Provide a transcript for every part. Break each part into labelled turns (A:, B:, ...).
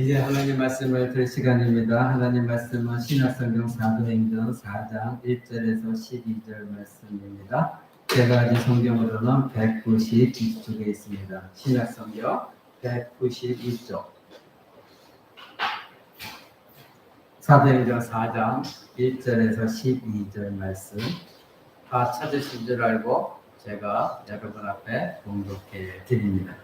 A: 이제 하나님 말씀을 들을 시간입니다. 하나님 말씀은 신약성경 사도행전 4장 1절에서 12절 말씀입니다. 제가 가진 성경으로는 192쪽에 있습니다. 신약성경 192쪽. 사도행전 4장 1절에서 12절 말씀. 다 찾으신 줄 알고 제가 여러분 앞에 봉독해 드립니다.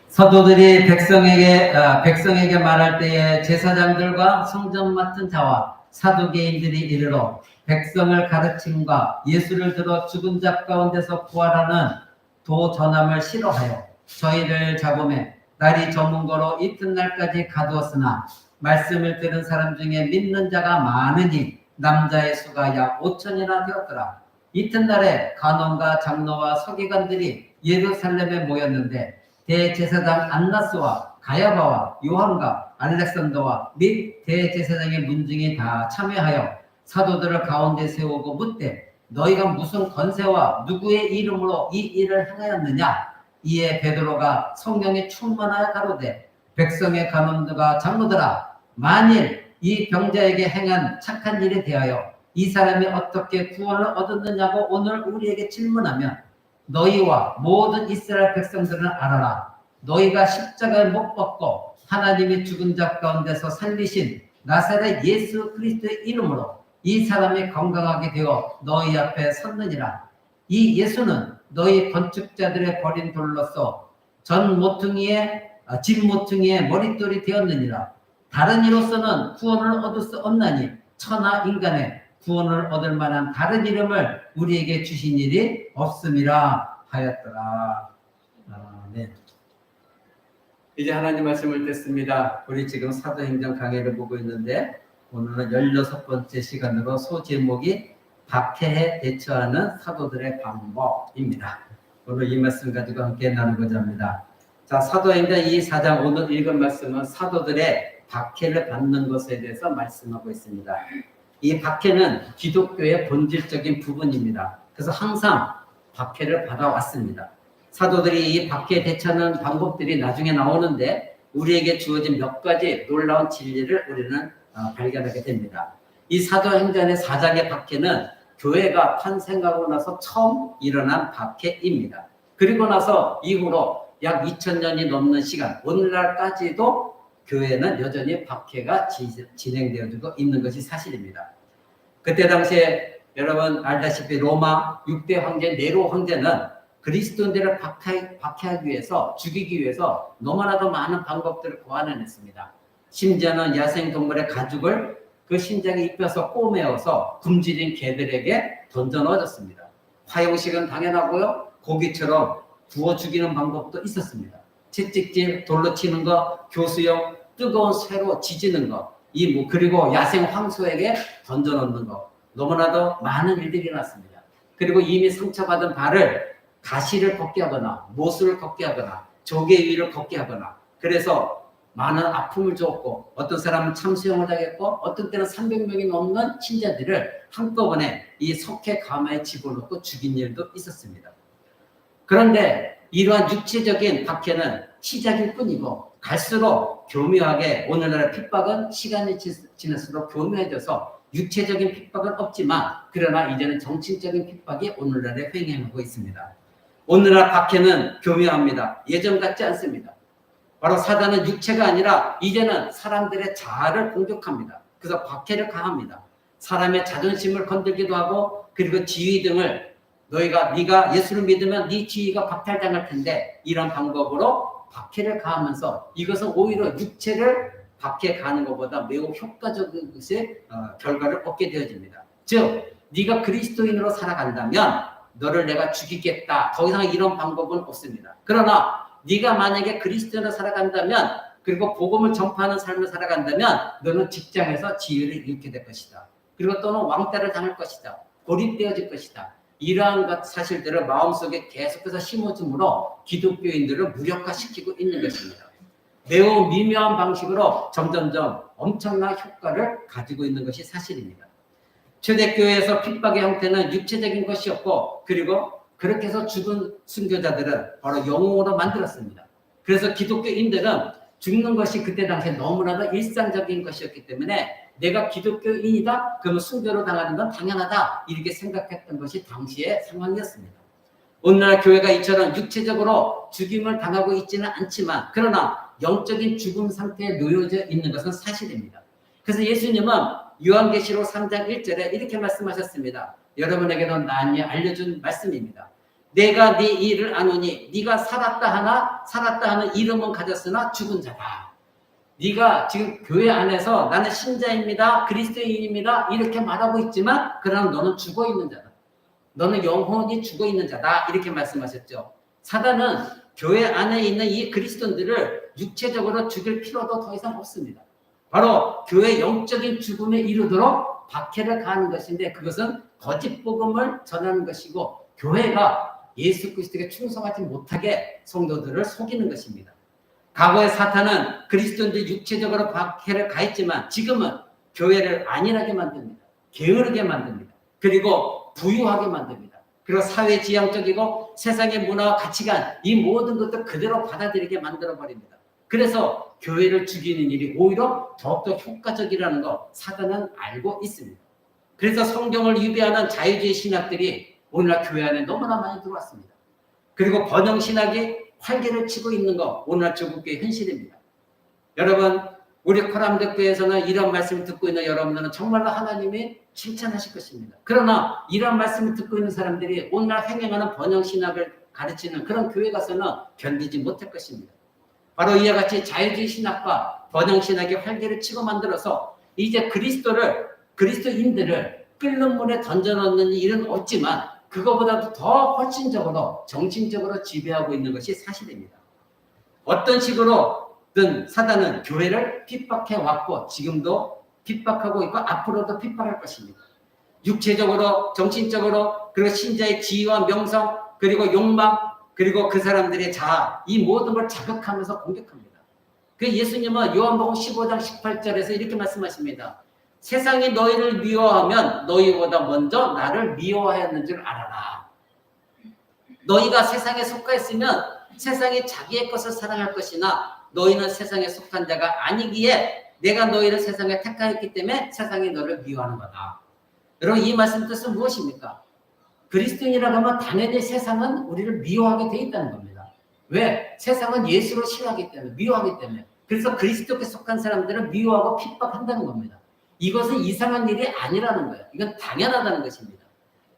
A: 사도들이 백성에게 말할 때에 제사장들과 성전 맡은 자와 사두개인들이 이르러 백성을 가르침과 예수를 들어 죽은 자 가운데서 부활하는 도 전함을 싫어하여 저희를 잡음에 날이 저문 거로 이튿날까지 가두었으나 말씀을 들은 사람 중에 믿는 자가 많으니 남자의 수가 약 5천이나 되었더라. 이튿날에 간원과 장로와 서기관들이 예루살렘에 모였는데 대제사장 안나스와 가야바와 요한과 알렉산더와 및 대제사장의 문중이 다 참여하여 사도들을 가운데 세우고 묻되 너희가 무슨 권세와 누구의 이름으로 이 일을 행하였느냐? 이에 베드로가 성령에 충만하여 가로되 백성의 간원들과 장로들아 만일 이 병자에게 행한 착한 일에 대하여 이 사람이 어떻게 구원을 얻었느냐고 오늘 우리에게 질문하면 너희와 모든 이스라엘 백성들은 알아라. 너희가 십자가에 못 박고 하나님이 죽은 자 가운데서 살리신 나사렛 예수 그리스도의 이름으로 이 사람이 건강하게 되어 너희 앞에 섰느니라. 이 예수는 너희 건축자들의 버린 돌로서 집 모퉁이의 머릿돌이 되었느니라. 다른 이로서는 구원을 얻을 수 없나니 천하 인간의 구원을 얻을 만한 다른 이름을 우리에게 주신 일이 없음이라 하였더라. 아멘. 이제 하나님 말씀을 듣습니다. 우리 지금 사도행전 강해를 보고 있는데 오늘은 16번째 시간으로 소제목이 박해에 대처하는 사도들의 방법입니다. 오늘 이 말씀 가지고 함께 나누고자 합니다. 자, 사도행전 4장 오늘 읽은 말씀은 사도들의 박해를 받는 것에 대해서 말씀하고 있습니다. 이 박해는 기독교의 본질적인 부분입니다. 그래서 항상 박해를 받아왔습니다. 사도들이 이 박해에 대처하는 방법들이 나중에 나오는데 우리에게 주어진 몇 가지 놀라운 진리를 우리는 발견하게 됩니다. 이 사도행전의 4장의 박해는 교회가 탄생하고 나서 처음 일어난 박해입니다. 그리고 나서 이후로 약 2000년이 넘는 시간, 오늘날까지도 교회는 여전히 박해가 진행되어지고 있는 것이 사실입니다. 그때 당시에 여러분 알다시피 로마 6대 황제 네로 황제는 그리스도인들을 박해하기 위해서 죽이기 위해서 너무나도 많은 방법들을 고안해냈습니다. 심지어는 야생동물의 가죽을 그 심장에 입혀서 꼬매어서 굶주린 개들에게 던져 넣어줬습니다. 화용식은 당연하고요. 고기처럼 구워 죽이는 방법도 있었습니다. 채찍질, 돌로 치는 거, 교수용, 뜨거운 쇠로 지지는 거, 그리고 야생 황소에게 던져 넣는 거, 너무나도 많은 일들이 일어났습니다. 그리고 이미 상처받은 발을 가시를 걷게 하거나 모수를 걷게 하거나 조개 위를 걷게 하거나 그래서 많은 아픔을 줬고 어떤 사람은 참수형을 당했고 어떤 때는 300명이 넘는 신자들을 한꺼번에 이 석회 가마에 집어넣고 죽인 일도 있었습니다. 그런데 이러한 육체적인 박해는 시작일 뿐이고 갈수록 교묘하게 오늘날의 핍박은 시간이 지날수록 교묘해져서 육체적인 핍박은 없지만 그러나 이제는 정신적인 핍박이 오늘날에 횡행하고 있습니다. 오늘날 박해는 교묘합니다. 예전 같지 않습니다. 바로 사단은 육체가 아니라 이제는 사람들의 자아를 공격합니다. 그래서 박해를 가합니다. 사람의 자존심을 건들기도 하고 그리고 지위 등을 네가 예수를 믿으면 네 지위가 박탈당할 텐데 이런 방법으로 박해를 가하면서 이것은 오히려 육체를 박해 가는 것보다 매우 효과적인 것의 결과를 얻게 되어집니다. 즉 네가 그리스도인으로 살아간다면 너를 내가 죽이겠다. 더 이상 이런 방법은 없습니다. 그러나 네가 만약에 그리스도인으로 살아간다면 그리고 복음을 전파하는 삶을 살아간다면 너는 직장에서 지위를 잃게 될 것이다. 그리고 또는 왕따를 당할 것이다. 고립되어질 것이다. 이러한 사실들을 마음속에 계속해서 심어줌으로 기독교인들을 무력화시키고 있는 것입니다. 매우 미묘한 방식으로 점점점 엄청난 효과를 가지고 있는 것이 사실입니다. 초대교회에서 핍박의 형태는 육체적인 것이었고 그리고 그렇게 해서 죽은 순교자들은 바로 영웅으로 만들었습니다. 그래서 기독교인들은 죽는 것이 그때 당시에 너무나도 일상적인 것이었기 때문에 내가 기독교인이다? 그러면 순교로 당하는 건 당연하다. 이렇게 생각했던 것이 당시의 상황이었습니다. 오늘날 교회가 이처럼 육체적으로 죽임을 당하고 있지는 않지만 그러나 영적인 죽음 상태에 놓여져 있는 것은 사실입니다. 그래서 예수님은 요한계시록 3장 1절에 이렇게 말씀하셨습니다. 여러분에게도 많이 알려준 말씀입니다. 내가 네 일을 아노니 네가 살았다 하는 이름은 가졌으나 죽은 자다. 네가 지금 교회 안에서 나는 신자입니다. 그리스도인입니다. 이렇게 말하고 있지만 그러나 너는 죽어 있는 자다. 너는 영혼이 죽어 있는 자다. 이렇게 말씀하셨죠. 사단은 교회 안에 있는 이 그리스도인들을 육체적으로 죽일 필요도 더 이상 없습니다. 바로 교회 영적인 죽음에 이르도록 박해를 가하는 것인데 그것은 거짓 복음을 전하는 것이고 교회가 예수 그리스도에게 충성하지 못하게 성도들을 속이는 것입니다. 과거의 사탄은 그리스도인들 육체적으로 박해를 가했지만 지금은 교회를 안일하게 만듭니다. 게으르게 만듭니다. 그리고 부유하게 만듭니다. 그리고 사회지향적이고 세상의 문화와 가치관 이 모든 것들 그대로 받아들이게 만들어버립니다. 그래서 교회를 죽이는 일이 오히려 더욱더 효과적이라는 거 사단은 알고 있습니다. 그래서 성경을 위배하는 자유주의 신학들이 오늘날 교회 안에 너무나 많이 들어왔습니다. 그리고 번영신학이 활개를 치고 있는 거 오늘날 조국교회 현실입니다. 여러분 우리 코람대교회에서는 이런 말씀을 듣고 있는 여러분들은 정말로 하나님이 칭찬하실 것입니다. 그러나 이런 말씀을 듣고 있는 사람들이 오늘날 행행하는 번영신학을 가르치는 그런 교회 가서는 견디지 못할 것입니다. 바로 이와 같이 자유주의 신학과 번영신학이 활개를 치고 만들어서 이제 그리스도인들을 끓는 물에 던져넣는 일은 없지만 그거보다도 더 훨씬적으로 정신적으로 지배하고 있는 것이 사실입니다. 어떤 식으로든 사단은 교회를 핍박해 왔고 지금도 핍박하고 있고 앞으로도 핍박할 것입니다. 육체적으로 정신적으로 그리고 신자의 지위와 명성 그리고 욕망 그리고 그 사람들의 자아 이 모든 걸 자극하면서 공격합니다. 그 예수님은 요한복음 15장 18절에서 이렇게 말씀하십니다. 세상이 너희를 미워하면 너희보다 먼저 나를 미워하였는 줄 알아라. 너희가 세상에 속하였으면 세상이 자기의 것을 사랑할 것이나 너희는 세상에 속한 자가 아니기에 내가 너희를 세상에 택하였기 때문에 세상이 너를 미워하는 거다. 여러분 이 말씀 뜻은 무엇입니까? 그리스도인이라고 하면 당연히 세상은 우리를 미워하게 돼 있다는 겁니다. 왜? 세상은 예수를 싫어하기 때문에 미워하기 때문에 그래서 그리스도께 속한 사람들을 미워하고 핍박한다는 겁니다. 이것은 이상한 일이 아니라는 거예요. 이건 당연하다는 것입니다.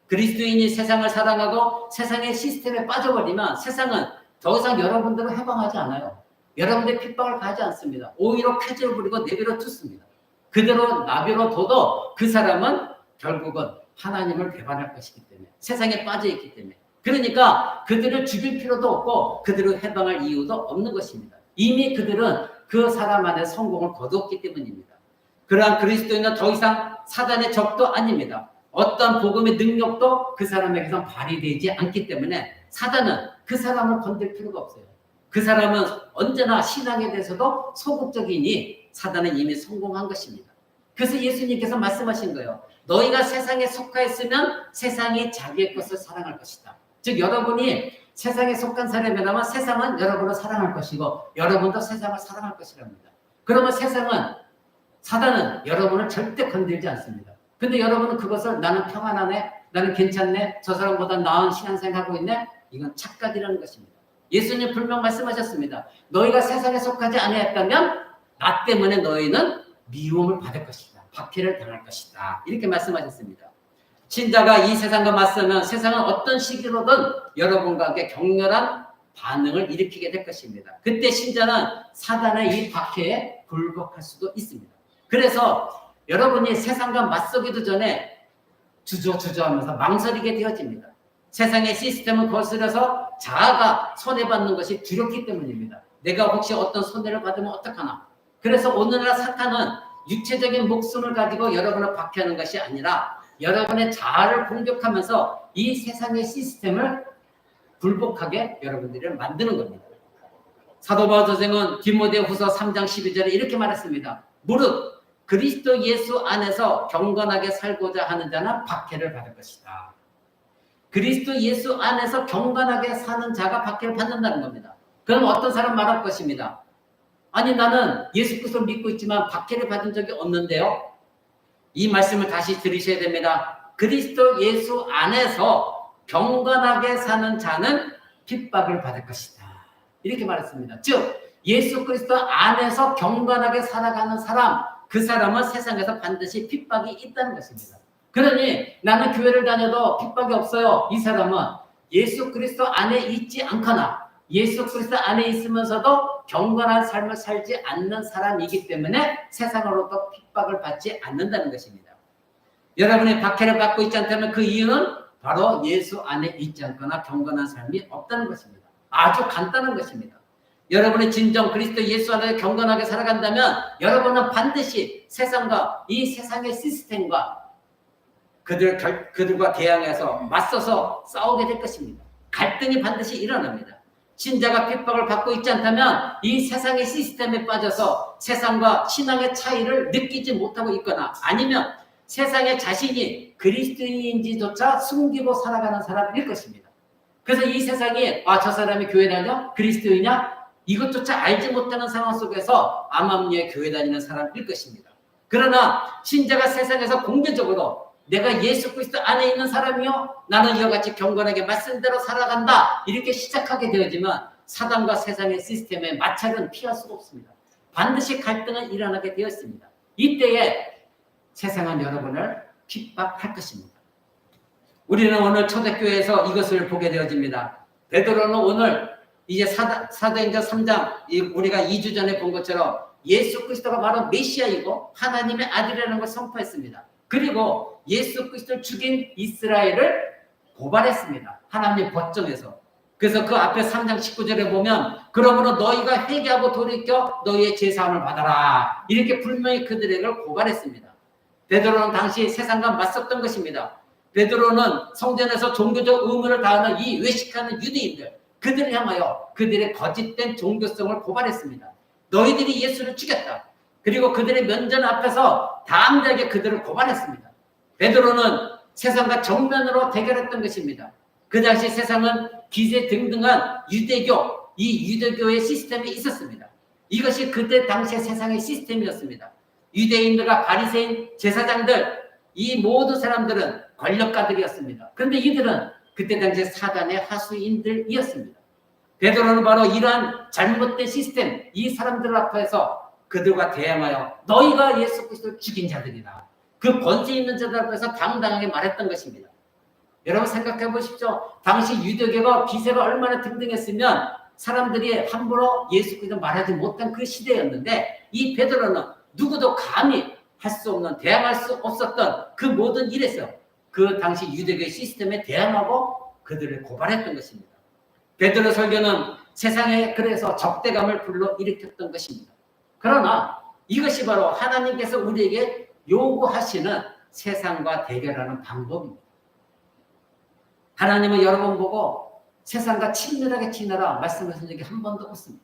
A: 그리스도인이 세상을 사랑하고 세상의 시스템에 빠져버리면 세상은 더 이상 여러분들을 해방하지 않아요. 여러분들 핍박을 가하지 않습니다. 오히려 쾌지를 부리고 내버려 둡니다. 그대로 나벼러 둬도 그 사람은 결국은 하나님을 배반할 것이기 때문에 세상에 빠져있기 때문에 그러니까 그들을 죽일 필요도 없고 그들을 해방할 이유도 없는 것입니다. 이미 그들은 그 사람 안에 성공을 거두었기 때문입니다. 그러한 그리스도인은 더 이상 사단의 적도 아닙니다. 어떤 복음의 능력도 그 사람에게서 발휘되지 않기 때문에 사단은 그 사람을 건들 필요가 없어요. 그 사람은 언제나 신앙에 대해서도 소극적이니 사단은 이미 성공한 것입니다. 그래서 예수님께서 말씀하신 거예요. 너희가 세상에 속하였으면 세상이 자기의 것을 사랑할 것이다. 즉 여러분이 세상에 속한 사람이라면 세상은 여러분을 사랑할 것이고 여러분도 세상을 사랑할 것이랍니다. 그러면 사단은 여러분을 절대 건들지 않습니다. 근데 여러분은 그것을 나는 평안하네, 나는 괜찮네, 저 사람보다 나은 신앙생활하고 있네, 이건 착각이라는 것입니다. 예수님 분명 말씀하셨습니다. 너희가 세상에 속하지 아니했다면 나 때문에 너희는 미움을 받을 것이다. 박해를 당할 것이다. 이렇게 말씀하셨습니다. 신자가 이 세상과 맞서면 세상은 어떤 시기로든 여러분과 함께 격렬한 반응을 일으키게 될 것입니다. 그때 신자는 사단의 이 박해에 굴복할 수도 있습니다. 그래서 여러분이 세상과 맞서기도 전에 주저하면서 망설이게 되어집니다. 세상의 시스템을 거스려서 자아가 손해받는 것이 두렵기 때문입니다. 내가 혹시 어떤 손해를 받으면 어떡하나. 그래서 오늘날 사탄은 육체적인 목숨을 가지고 여러분을 박해하는 것이 아니라 여러분의 자아를 공격하면서 이 세상의 시스템을 굴복하게 여러분들을 만드는 겁니다. 사도 바울 선생은 디모데후서 3장 12절에 이렇게 말했습니다. 무릇 그리스도 예수 안에서 경건하게 살고자 하는 자는 박해를 받을 것이다. 그리스도 예수 안에서 경건하게 사는 자가 박해를 받는다는 겁니다. 그럼 어떤 사람 말할 것입니다. 아니 나는 예수 그리스도를 믿고 있지만 박해를 받은 적이 없는데요. 이 말씀을 다시 들으셔야 됩니다. 그리스도 예수 안에서 경건하게 사는 자는 핍박을 받을 것이다. 이렇게 말했습니다. 즉 예수 그리스도 안에서 경건하게 살아가는 사람, 그 사람은 세상에서 반드시 핍박이 있다는 것입니다. 그러니 나는 교회를 다녀도 핍박이 없어요. 이 사람은 예수 그리스도 안에 있지 않거나 예수 그리스도 안에 있으면서도 경건한 삶을 살지 않는 사람이기 때문에 세상으로부터 핍박을 받지 않는다는 것입니다. 여러분이 박해를 받고 있지 않다면 그 이유는 바로 예수 안에 있지 않거나 경건한 삶이 없다는 것입니다. 아주 간단한 것입니다. 여러분이 진정 그리스도 예수 안에 경건하게 살아간다면 여러분은 반드시 세상과 이 세상의 시스템과 그들과 대항해서 맞서서 싸우게 될 것입니다. 갈등이 반드시 일어납니다. 신자가 핍박을 받고 있지 않다면 이 세상의 시스템에 빠져서 세상과 신앙의 차이를 느끼지 못하고 있거나 아니면 세상에 자신이 그리스도인인지조차 숨기고 살아가는 사람일 것입니다. 그래서 이 세상이 저 사람이 교회 다녀? 그리스도이냐? 이것조차 알지 못하는 상황 속에서 암암리에 교회 다니는 사람일 것입니다. 그러나 신자가 세상에서 공개적으로 내가 예수 그리스도 안에 있는 사람이요 나는 이와 같이 경건하게 말씀대로 살아간다 이렇게 시작하게 되어지만 사단과 세상의 시스템의 마찰은 피할 수가 없습니다. 반드시 갈등은 일어나게 되었습니다. 이때에 세상은 여러분을 핍박할 것입니다. 우리는 오늘 초대교회에서 이것을 보게 되어집니다. 베드로는 오늘 이제 사도행전 3장 우리가 2주 전에 본 것처럼 예수 그리스도가 바로 메시아이고 하나님의 아들이라는 걸 선포했습니다. 그리고 예수 그리스도를 죽인 이스라엘을 고발했습니다. 하나님 법정에서. 그래서 그 앞에 3장 19절에 보면 그러므로 너희가 회개하고 돌이켜 너희의 죄사함을 받아라. 이렇게 분명히 그들에게 고발했습니다. 베드로는 당시 세상과 맞섰던 것입니다. 베드로는 성전에서 종교적 의무를 다하는 이 외식하는 유대인들 그들을 향하여 그들의 거짓된 종교성을 고발했습니다. 너희들이 예수를 죽였다. 그리고 그들의 면전 앞에서 담대하게 그들을 고발했습니다. 베드로는 세상과 정면으로 대결했던 것입니다. 그 당시 세상은 기세등등한 유대교, 이 유대교의 시스템이 있었습니다. 이것이 그때 당시의 세상의 시스템이었습니다. 유대인들과 바리새인, 제사장들, 이 모든 사람들은 권력가들이었습니다. 그런데 이들은 그때 당시에 사단의 하수인들이었습니다. 베드로는 바로 이러한 잘못된 시스템, 이 사람들 앞에서 그들과 대항하여 너희가 예수 그리스도를 죽인 자들이다. 그 권세 있는 자들 앞에서 당당하게 말했던 것입니다. 여러분 생각해 보십시오. 당시 유대교가 기세가 얼마나 등등했으면 사람들이 함부로 예수 그리스도 말하지 못한 그 시대였는데 이 베드로는 누구도 감히 할 수 없는 대항할 수 없었던 그 모든 일에서 그 당시 유대교의 시스템에 대항하고 그들을 고발했던 것입니다. 베드로 설교는 세상에 그래서 적대감을 불러일으켰던 것입니다. 그러나 이것이 바로 하나님께서 우리에게 요구하시는 세상과 대결하는 방법입니다. 하나님은 여러분 보고 세상과 친밀하게 지내라 말씀하신 적이 한 번도 없습니다.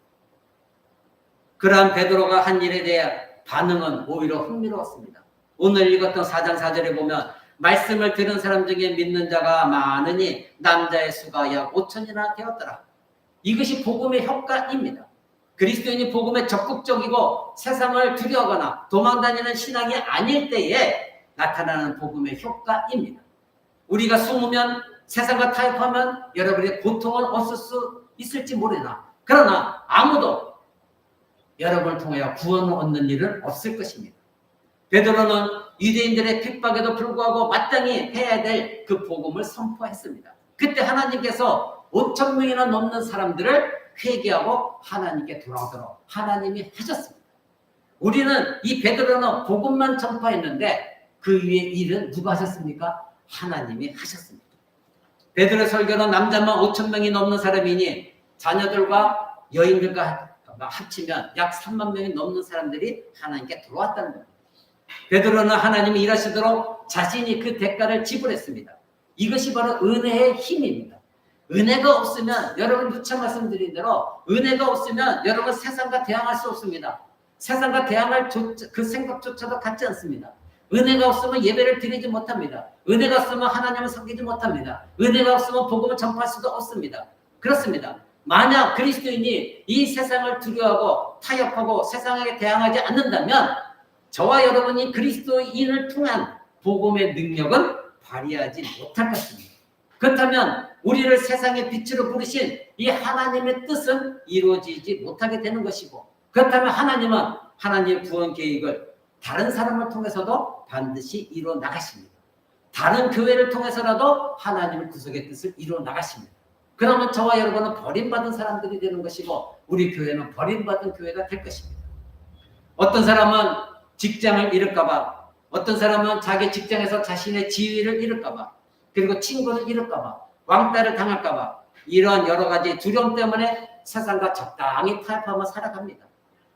A: 그러한 베드로가 한 일에 대해 반응은 오히려 흥미로웠습니다. 오늘 읽었던 4장 4절에 보면 말씀을 들은 사람 중에 믿는 자가 많으니 남자의 수가 약 5천이나 되었더라. 이것이 복음의 효과입니다. 그리스도인이 복음에 적극적이고 세상을 두려워하거나 도망다니는 신앙이 아닐 때에 나타나는 복음의 효과입니다. 우리가 숨으면 세상과 타협하면 여러분의 고통은 없을 수 있을지 모르나 그러나 아무도 여러분을 통하여 구원을 얻는 일은 없을 것입니다. 베드로는 유대인들의 핍박에도 불구하고 마땅히 해야 될 그 복음을 선포했습니다. 그때 하나님께서 5천 명이나 넘는 사람들을 회개하고 하나님께 돌아오도록 하나님이 하셨습니다. 우리는 이 베드로는 복음만 전파했는데 그 위에 일은 누가 하셨습니까? 하나님이 하셨습니다. 베드로 설교는 남자만 5천 명이 넘는 사람이니 자녀들과 여인들과 합치면 약 3만 명이 넘는 사람들이 하나님께 들어왔다는 겁니다. 베드로는 하나님이 일하시도록 자신이 그 대가를 지불했습니다. 이것이 바로 은혜의 힘입니다. 은혜가 없으면 여러분 누차 말씀드린 대로 은혜가 없으면 여러분 세상과 대항할 수 없습니다. 세상과 대항할 그 생각조차도 갖지 않습니다. 은혜가 없으면 예배를 드리지 못합니다. 은혜가 없으면 하나님을 섬기지 못합니다. 은혜가 없으면 복음을 전파할 수도 없습니다. 그렇습니다. 만약 그리스도인이 이 세상을 두려워하고 타협하고 세상에게 대항하지 않는다면 저와 여러분이 그리스도인을 통한 복음의 능력은 발휘하지 못할 것입니다. 그렇다면 우리를 세상의 빛으로 부르신 이 하나님의 뜻은 이루어지지 못하게 되는 것이고, 그렇다면 하나님은 하나님의 구원 계획을 다른 사람을 통해서도 반드시 이루어 나가십니다. 다른 교회를 통해서라도 하나님의 구속의 뜻을 이루어 나가십니다. 그러면 저와 여러분은 버림받은 사람들이 되는 것이고, 우리 교회는 버림받은 교회가 될 것입니다. 어떤 사람은 직장을 잃을까봐, 어떤 사람은 자기 직장에서 자신의 지위를 잃을까봐, 그리고 친구를 잃을까봐, 왕따를 당할까봐, 이런 여러 가지 두려움 때문에 세상과 적당히 타협하며 살아갑니다.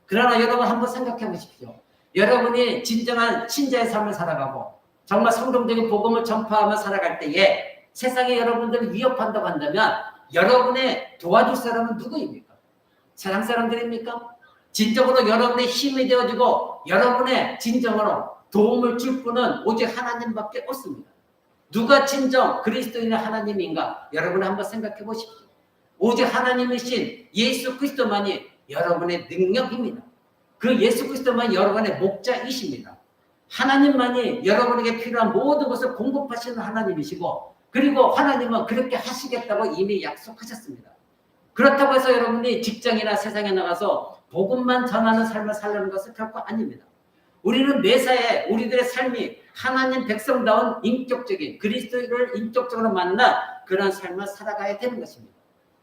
A: 그러나 여러분 한번 생각해 보십시오. 여러분이 진정한 신자의 삶을 살아가고 정말 성경적인 복음을 전파하며 살아갈 때에 세상에 여러분들을 위협한다고 한다면 여러분의 도와줄 사람은 누구입니까? 세상 사람들입니까? 진정으로 여러분의 힘이 되어주고 여러분의 진정으로 도움을 줄 분은 오직 하나님밖에 없습니다. 누가 진정 그리스도인의 하나님인가? 여러분 한번 생각해 보십시오. 오직 하나님이신 예수 그리스도만이 여러분의 능력입니다. 그 예수 그리스도만이 여러분의 목자이십니다. 하나님만이 여러분에게 필요한 모든 것을 공급하시는 하나님이시고, 그리고 하나님은 그렇게 하시겠다고 이미 약속하셨습니다. 그렇다고 해서 여러분이 직장이나 세상에 나가서 복음만 전하는 삶을 살려는 것은 결코 아닙니다. 우리는 매사에 우리들의 삶이 하나님 백성다운 인격적인 그리스도를 인격적으로 만난 그런 삶을 살아가야 되는 것입니다.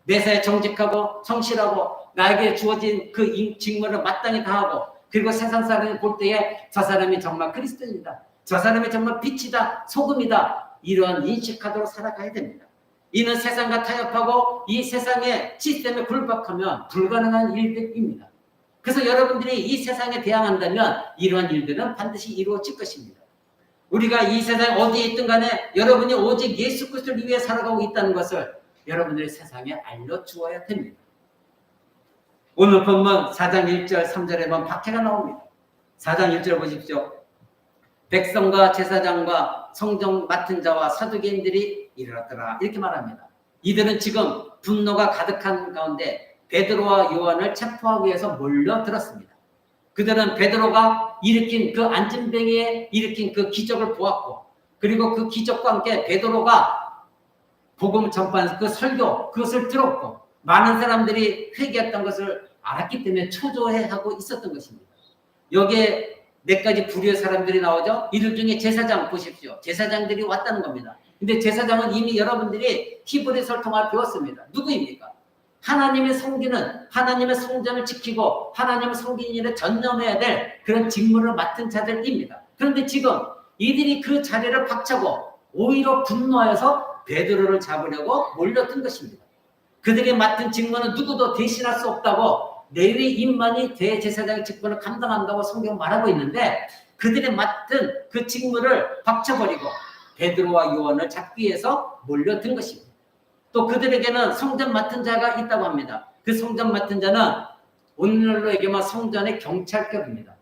A: 매사에 정직하고 성실하고 나에게 주어진 그 직무를 마땅히 다하고, 그리고 세상 사람이 볼 때에 저 사람이 정말 그리스도인이다, 저 사람이 정말 빛이다, 소금이다, 이런 인식하도록 살아가야 됩니다. 이는 세상과 타협하고 이 세상의 시스템에 굴복하면 불가능한 일들입니다. 그래서 여러분들이 이 세상에 대항한다면 이러한 일들은 반드시 이루어질 것입니다. 우리가 이 세상 어디에 있든 간에 여러분이 오직 예수 그리스도를 위해 살아가고 있다는 것을 여러분들이 세상에 알려주어야 됩니다. 오늘 본문 4장 1절 3절에 보면 박해가 나옵니다. 4장 1절 보십시오. 백성과 제사장과 성전 맡은 자와 사두개인들이 이르렀더라, 이렇게 말합니다. 이들은 지금 분노가 가득한 가운데 베드로와 요한을 체포하기 위해서 몰려들었습니다. 그들은 베드로가 일으킨 그 안진뱅이에 일으킨 그 기적을 보았고, 그리고 그 기적과 함께 베드로가 복음을 전파한 그 설교, 그것을 들었고, 많은 사람들이 회개했던 것을 알았기 때문에 초조해하고 있었던 것입니다. 여기에 몇 가지 부류의 사람들이 나오죠. 이들 중에 제사장 보십시오. 제사장들이 왔다는 겁니다. 근데 제사장은 이미 여러분들이 히브리서를 통해 배웠습니다. 누구입니까? 하나님의 섬기는, 하나님의 성전을 지키고 하나님의 섬기는 일에 전념해야 될 그런 직무를 맡은 자들입니다. 그런데 지금 이들이 그 자리를 박차고 오히려 분노하여서 베드로를 잡으려고 몰려든 것입니다. 그들이 맡은 직무는 누구도 대신할 수 없다고, 레위인만이 대제사장의 직분을 감당한다고 성경은 말하고 있는데, 그들이 맡은 그 직무를 박쳐버리고 베드로와 요한을 잡기 위해서 몰려든 것입니다. 또 그들에게는 성전 맡은 자가 있다고 합니다. 그 성전 맡은 자는 오늘날로 얘기하면 성전의 경찰격입니다.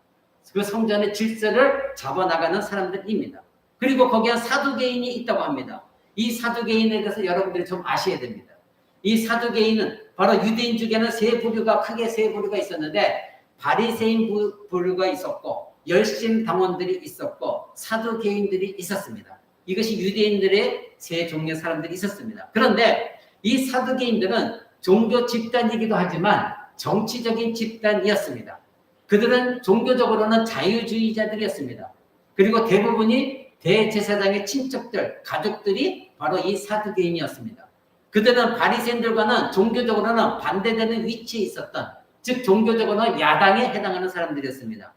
A: 그 성전의 질서를 잡아나가는 사람들입니다. 그리고 거기에 사두개인이 있다고 합니다. 이 사두개인에 대해서 여러분들이 좀 아셔야 됩니다. 이 사두개인은 바로 유대인 중에는 크게 세 부류가 있었는데, 바리새인 부류가 있었고, 열심 당원들이 있었고, 사두개인들이 있었습니다. 이것이 유대인들의 세 종류의 사람들이 있었습니다. 그런데 이 사두개인들은 종교 집단이기도 하지만 정치적인 집단이었습니다. 그들은 종교적으로는 자유주의자들이었습니다. 그리고 대부분이 대제사장의 친척들, 가족들이 바로 이 사두개인이었습니다. 그들은 바리새인들과는 종교적으로는 반대되는 위치에 있었던, 즉 종교적으로는 야당에 해당하는 사람들이었습니다.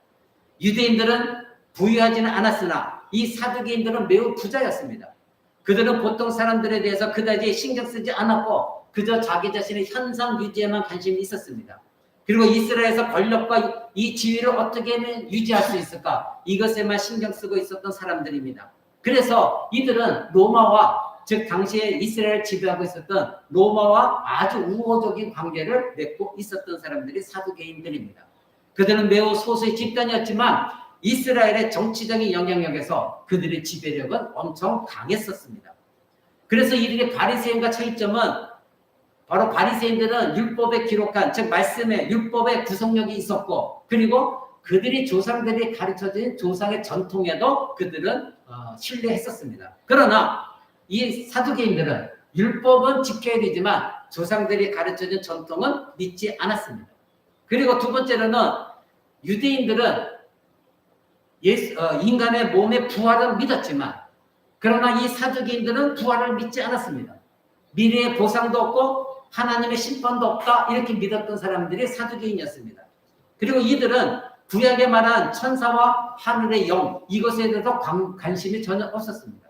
A: 유대인들은 부유하지는 않았으나 이 사두개인들은 매우 부자였습니다. 그들은 보통 사람들에 대해서 그다지 신경 쓰지 않았고 그저 자기 자신의 현상 유지에만 관심이 있었습니다. 그리고 이스라엘에서 권력과 이 지위를 어떻게 하면 유지할 수 있을까, 이것에만 신경 쓰고 있었던 사람들입니다. 그래서 이들은 로마와, 즉 당시에 이스라엘을 지배하고 있었던 로마와 아주 우호적인 관계를 맺고 있었던 사람들이 사두개인들입니다. 그들은 매우 소수의 집단이었지만 이스라엘의 정치적인 영향력에서 그들의 지배력은 엄청 강했었습니다. 그래서 이들의 바리새인과 차이점은 바로 바리새인들은 율법에 기록한, 즉 말씀에 율법의 구속력이 있었고, 그리고 그들이 조상들이 가르쳐준 조상의 전통에도 그들은 신뢰했었습니다. 그러나 이 사두개인들은 율법은 지켜야 되지만 조상들이 가르쳐준 전통은 믿지 않았습니다. 그리고 두 번째로는 유대인들은 인간의 몸의 부활은 믿었지만, 그러나 이 사두개인들은 부활을 믿지 않았습니다. 미래의 보상도 없고 하나님의 심판도 없다, 이렇게 믿었던 사람들이 사두개인이었습니다. 그리고 이들은 구약에 말한 천사와 하늘의 영, 이것에 대해서 관심이 전혀 없었습니다.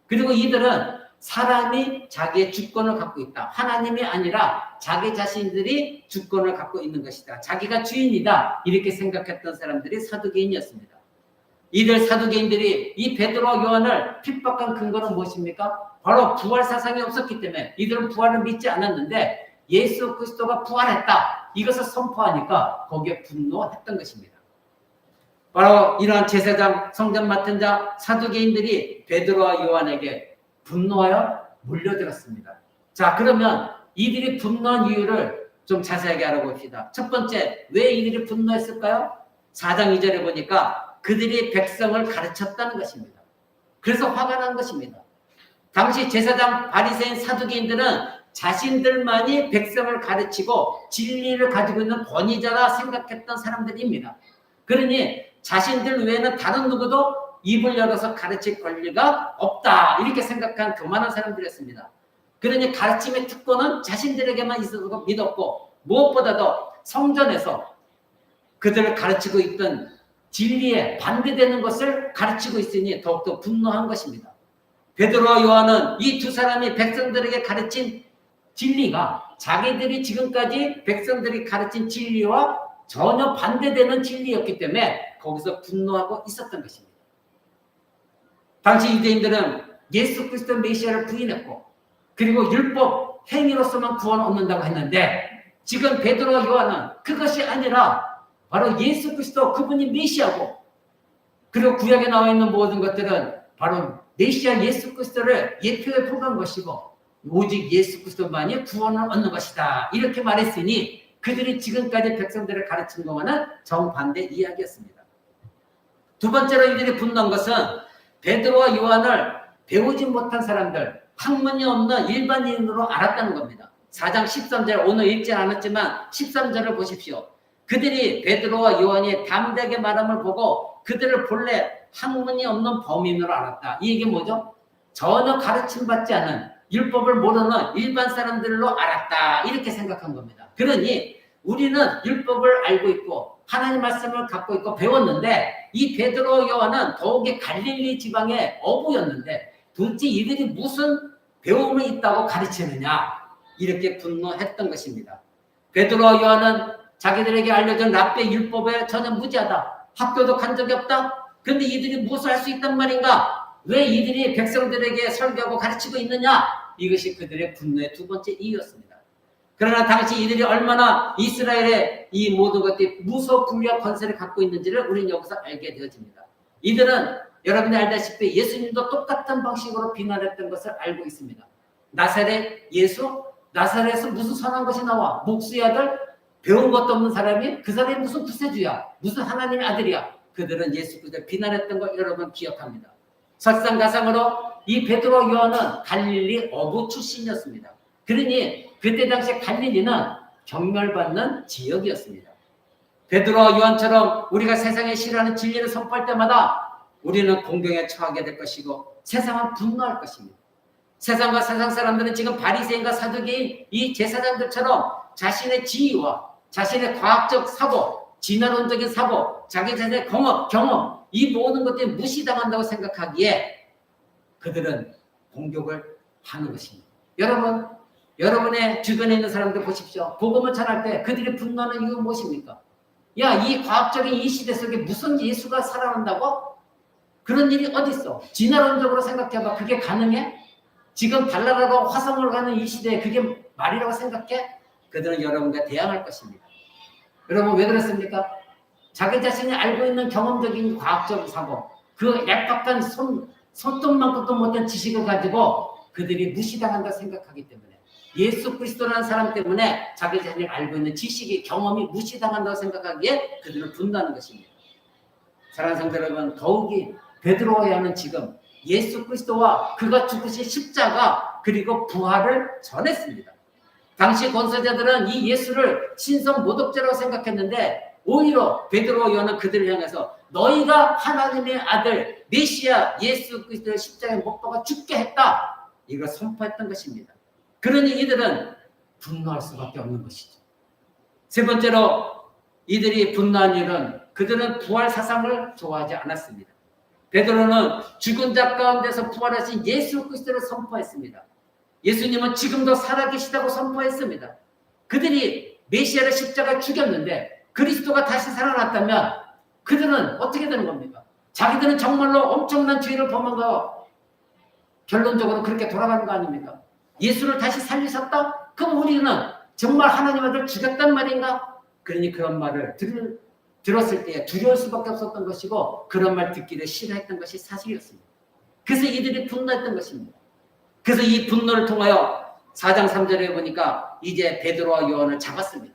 A: 그리고 이들은 사람이 자기의 주권을 갖고 있다, 하나님이 아니라 자기 자신들이 주권을 갖고 있는 것이다, 자기가 주인이다, 이렇게 생각했던 사람들이 사두개인이었습니다. 이들 사두개인들이 이 베드로와 요한을 핍박한 근거는 무엇입니까? 바로 부활 사상이 없었기 때문에 이들은 부활을 믿지 않았는데 예수 그리스도가 부활했다, 이것을 선포하니까 거기에 분노했던 것입니다. 바로 이러한 제사장, 성전 맡은 자, 사두개인들이 베드로와 요한에게 분노하여 몰려들었습니다. 자, 그러면 이들이 분노한 이유를 좀 자세하게 알아봅시다. 첫 번째, 왜 이들이 분노했을까요? 4장 2절에 보니까 그들이 백성을 가르쳤다는 것입니다. 그래서 화가 난 것입니다. 당시 제사장, 바리새인, 사두개인들은 자신들만이 백성을 가르치고 진리를 가지고 있는 권위자라 생각했던 사람들입니다. 그러니 자신들 외에는 다른 누구도 입을 열어서 가르칠 권리가 없다, 이렇게 생각한 교만한 사람들이었습니다. 그러니 가르침의 특권은 자신들에게만 있어서 믿었고, 무엇보다도 성전에서 그들을 가르치고 있던 진리에 반대되는 것을 가르치고 있으니 더욱더 분노한 것입니다. 베드로와 요한은 이 두 사람이 백성들에게 가르친 진리가 자기들이 지금까지 백성들이 가르친 진리와 전혀 반대되는 진리였기 때문에 거기서 분노하고 있었던 것입니다. 당시 유대인들은 예수 그리스도 메시아를 부인했고, 그리고 율법 행위로서만 구원 얻는다고 했는데, 지금 베드로와 요한은 그것이 아니라 바로 예수 그리스도, 그분이 메시아고, 그리고 구약에 나와 있는 모든 것들은 바로 메시아 예수 그리스도를 예표에 포함한 것이고 오직 예수 그리스도만이 구원을 얻는 것이다, 이렇게 말했으니 그들이 지금까지 백성들을 가르친 것과는 정반대 이야기였습니다. 두 번째로 이들이 분노한 것은 베드로와 요한을 배우지 못한 사람들, 학문이 없는 일반인으로 알았다는 겁니다. 4장 13절, 오늘 읽지 않았지만 13절을 보십시오. 그들이 베드로와 요한이 담대하게 말함을 보고 그들을 본래 학문이 없는 범인으로 알았다. 이 얘기 뭐죠? 전혀 가르침받지 않은, 율법을 모르는 일반 사람들로 알았다, 이렇게 생각한 겁니다. 그러니 우리는 율법을 알고 있고 하나님 말씀을 갖고 있고 배웠는데, 이 베드로 요한은 더욱이 갈릴리 지방의 어부였는데 도대체 이들이 무슨 배움이 있다고 가르치느냐, 이렇게 분노했던 것입니다. 베드로 요한은 자기들에게 알려준 랍비의 율법에 전혀 무지하다, 학교도 간 적이 없다, 그런데 이들이 무엇을 할 수 있단 말인가, 왜 이들이 백성들에게 설교하고 가르치고 있느냐, 이것이 그들의 분노의 두 번째 이유였습니다. 그러나 당시 이들이 얼마나 이스라엘의 이 모든 것들이 무소불위와 권세를 갖고 있는지를 우리는 여기서 알게 되어집니다. 이들은 여러분이 알다시피 예수님도 똑같은 방식으로 비난했던 것을 알고 있습니다. 나사렛 예수? 나사렛에서 무슨 선한 것이 나와? 목수의 아들? 배운 것도 없는 사람이? 그 사람이 무슨 구세주야? 무슨 하나님의 아들이야? 그들은 예수 그리스도를 비난했던 걸 여러분 기억합니다. 설상가상으로 이 베드로 요한은 갈릴리 어부 출신이었습니다. 그러니 그때 당시 갈릴리는 경멸받는 지역이었습니다. 베드로와 요한처럼 우리가 세상에 싫어하는 진리를 선포할 때마다 우리는 공경에 처하게 될 것이고 세상은 분노할 것입니다. 세상과 세상 사람들은 지금 바리새인과 사두개인 이 제사장들처럼 자신의 지위와 자신의 과학적 사고, 진화론적인 사고, 자기 자신의 경험, 이 모든 것들이 무시당한다고 생각하기에 그들은 공격을 하는 것입니다. 여러분의 주변에 있는 사람들 보십시오. 복음을 전할 때 그들이 분노하는 이유가 무엇입니까? 야, 이 과학적인 이 시대 속에 무슨 예수가 살아난다고? 그런 일이 어디 있어? 진화론적으로 생각해봐. 그게 가능해? 지금 달나라로 화성을 가는 이 시대에 그게 말이라고 생각해? 그들은 여러분과 대항할 것입니다. 여러분 왜 그렇습니까? 자기 자신이 알고 있는 경험적인 과학적 사고, 그 얄팍한 손톱만큼도 못한 지식을 가지고 그들이 무시당한다 생각하기 때문에 예수 그리스도라는 사람 때문에 자기 자신을 알고 있는 지식이 경험이 무시당한다고 생각하기에 그들은 분노하는 것입니다. 사랑하는 성도 여러분, 더욱이 베드로야는 지금 예수 그리스도와 그가 죽으신 십자가 그리고 부활을 전했습니다. 당시 권세자들은 이 예수를 신성 모독죄라고 생각했는데 오히려 베드로 요한은 그들을 향해서 너희가 하나님의 아들 메시아 예수 그리스도의 십자가에 못 박아 죽게 했다, 이걸 선포했던 것입니다. 그러니 이들은 분노할 수밖에 없는 것이죠. 세 번째로 이들이 분노한 이유는 그들은 부활 사상을 좋아하지 않았습니다. 베드로는 죽은 자 가운데서 부활하신 예수 그리스도를 선포했습니다. 예수님은 지금도 살아계시다고 선포했습니다. 그들이 메시아를 십자가에 죽였는데 그리스도가 다시 살아났다면 그들은 어떻게 되는 겁니까? 자기들은 정말로 엄청난 죄를 범한거 결론적으로 그렇게 돌아가는 거 아닙니까? 예수를 다시 살리셨다? 그럼 우리는 정말 하나님 아들 죽였단 말인가? 그러니 그런 말을 들었을 때 두려울 수밖에 없었던 것이고 그런 말 듣기를 싫어했던 것이 사실이었습니다. 그래서 이들이 분노했던 것입니다. 그래서 이 분노를 통하여 4장 3절에 보니까 이제 베드로와 요한을 잡았습니다.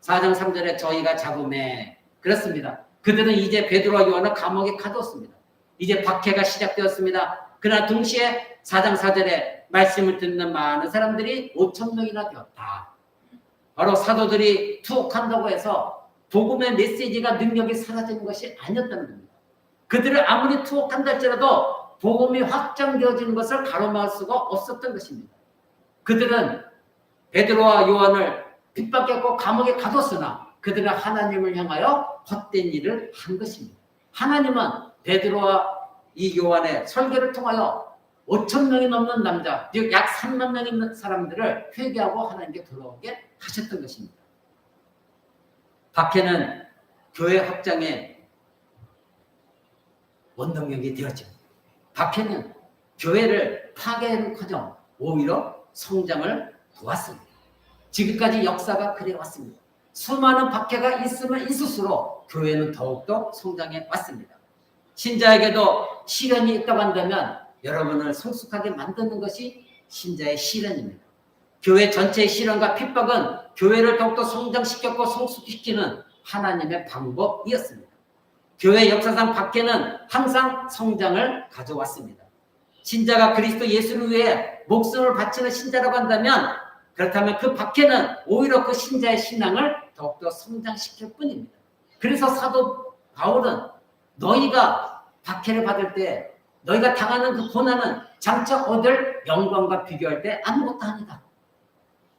A: 4장 3절에 저희가 잡음에 그렇습니다. 그들은 이제 베드로와 요한을 감옥에 가두었습니다. 이제 박해가 시작되었습니다. 그러나 동시에 4장 4절에 말씀을 듣는 많은 사람들이 5,000명이나 되었다. 바로 사도들이 투옥한다고 해서 복음의 메시지가 능력이 사라지는 것이 아니었다는 겁니다. 그들을 아무리 투옥한다 할지라도 복음이 확장되어지는 것을 가로막을 수가 없었던 것입니다. 그들은 베드로와 요한을 핍박했고 감옥에 가뒀으나 그들은 하나님을 향하여 헛된 일을 한 것입니다. 하나님은 베드로와 이 요한의 설교를 통하여 5,000명이 넘는 남자, 즉 약 3만 명이 있는 사람들을 회개하고 하나님께 돌아오게 하셨던 것입니다. 박해는 교회 확장의 원동력이 되었죠. 박해는 교회를 파괴하는커녕 오히려 성장을 도왔습니다. 지금까지 역사가 그래왔습니다. 수많은 박해가 있으면 있을수록 교회는 더욱더 성장해 왔습니다. 신자에게도 시련이 있다고 한다면 여러분을 성숙하게 만드는 것이 신자의 시련입니다. 교회 전체의 시련과 핍박은 교회를 더욱더 성장시켰고 성숙시키는 하나님의 방법이었습니다. 교회 역사상 박해는 항상 성장을 가져왔습니다. 신자가 그리스도 예수를 위해 목숨을 바치는 신자라고 한다면 그렇다면 그 박해는 오히려 그 신자의 신앙을 더욱더 성장시킬 뿐입니다. 그래서 사도 바울은 너희가 박해를 받을 때 너희가 당하는 그 고난은 장차 얻을 영광과 비교할 때 아무것도 아니다.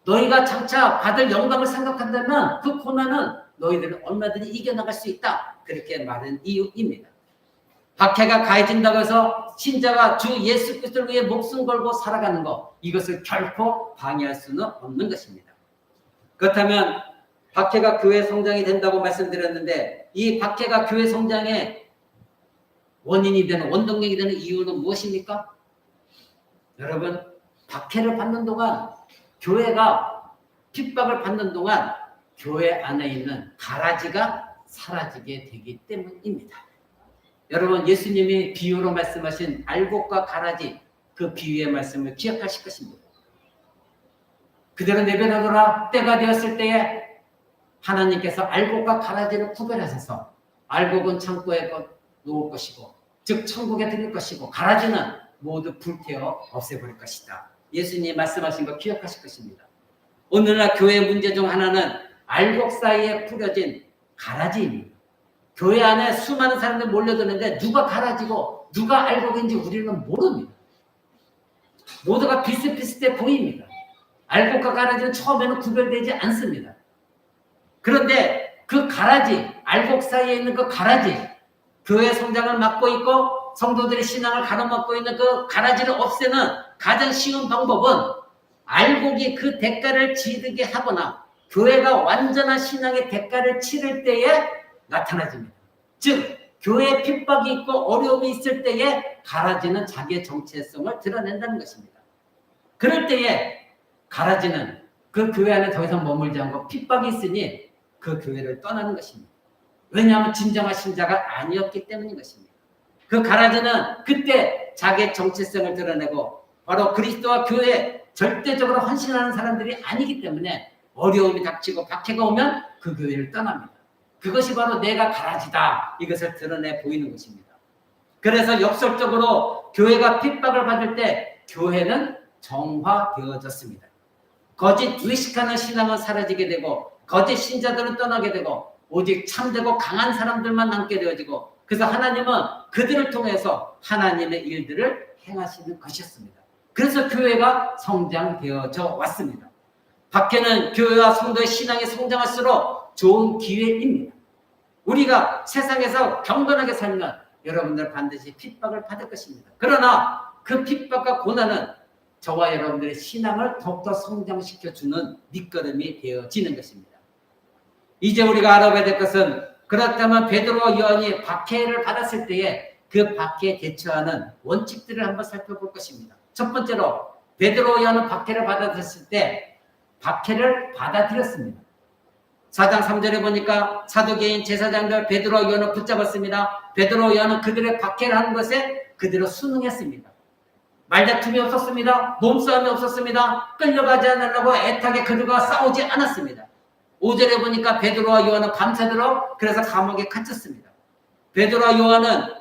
A: 너희가 장차 받을 영광을 생각한다면 그 고난은 너희들은 얼마든지 이겨나갈 수 있다. 그렇게 말한 이유입니다. 박해가 가해진다고 해서 신자가 주 예수 그리스도를 위해 목숨 걸고 살아가는 것, 이것을 결코 방해할 수는 없는 것입니다. 그렇다면 박해가 교회 성장이 된다고 말씀드렸는데 이 박해가 교회 성장의 원인이 되는 원동력이 되는 이유는 무엇입니까? 여러분, 박해를 받는 동안 교회가 핍박을 받는 동안 교회 안에 있는 가라지가 사라지게 되기 때문입니다. 여러분, 예수님이 비유로 말씀하신 알곡과 가라지, 그 비유의 말씀을 기억하실 것입니다. 그대로 내버려둬라. 때가 되었을 때에 하나님께서 알곡과 가라지를 구별하셔서 알곡은 창고에 놓을 것이고 즉 천국에 드릴 것이고 가라지는 모두 불태워 없애버릴 것이다. 예수님이 말씀하신 거 기억하실 것입니다. 오늘날 교회의 문제 중 하나는 알곡 사이에 뿌려진 가라지입니다. 교회 안에 수많은 사람들이 몰려드는데 누가 가라지고 누가 알곡인지 우리는 모릅니다. 모두가 비슷비슷해 보입니다. 알곡과 가라지는 처음에는 구별되지 않습니다. 그런데 그 가라지, 알곡 사이에 있는 그 가라지, 교회 성장을 막고 있고 성도들의 신앙을 가로막고 있는 그 가라지를 없애는 가장 쉬운 방법은 알곡이 그 대가를 치르게 하거나 교회가 완전한 신앙의 대가를 치를 때에 나타나집니다. 즉 교회에 핍박이 있고 어려움이 있을 때에 가라지는 자기의 정체성을 드러낸다는 것입니다. 그럴 때에 가라지는 그 교회 안에 더 이상 머물지 않고 핍박이 있으니 그 교회를 떠나는 것입니다. 왜냐하면 진정한 신자가 아니었기 때문인 것입니다. 그 가라지는 그때 자기의 정체성을 드러내고 바로 그리스도와 교회 절대적으로 헌신하는 사람들이 아니기 때문에 어려움이 닥치고 박해가 오면 그 교회를 떠납니다. 그것이 바로 내가 가라지다, 이것을 드러내 보이는 것입니다. 그래서 역설적으로 교회가 핍박을 받을 때 교회는 정화되어졌습니다. 거짓 의식하는 신앙은 사라지게 되고 거짓 신자들은 떠나게 되고 오직 참되고 강한 사람들만 남게 되어지고, 그래서 하나님은 그들을 통해서 하나님의 일들을 행하시는 것이었습니다. 그래서 교회가 성장되어져 왔습니다. 박해는 교회와 성도의 신앙이 성장할수록 좋은 기회입니다. 우리가 세상에서 경건하게 살면 여러분들 반드시 핍박을 받을 것입니다. 그러나 그 핍박과 고난은 저와 여러분들의 신앙을 더욱더 성장시켜주는 밑거름이 되어지는 것입니다. 이제 우리가 알아봐야 될 것은, 그렇다면 베드로와 요한이 박해를 받았을 때에 그 박해에 대처하는 원칙들을 한번 살펴볼 것입니다. 첫 번째로 베드로와 요한은 박해를 받았을 때 박해를 받아들였습니다. 4장 3절에 보니까 사두개인 제사장들 베드로와 요한을 붙잡았습니다. 베드로와 요한은 그들의 박해를 하는 것에 그대로 순응했습니다. 말다툼이 없었습니다. 몸싸움이 없었습니다. 끌려가지 않으려고 애타게 그들과 싸우지 않았습니다. 5절에 보니까 베드로와 요한은 밤새도록 그래서 감옥에 갇혔습니다. 베드로와 요한은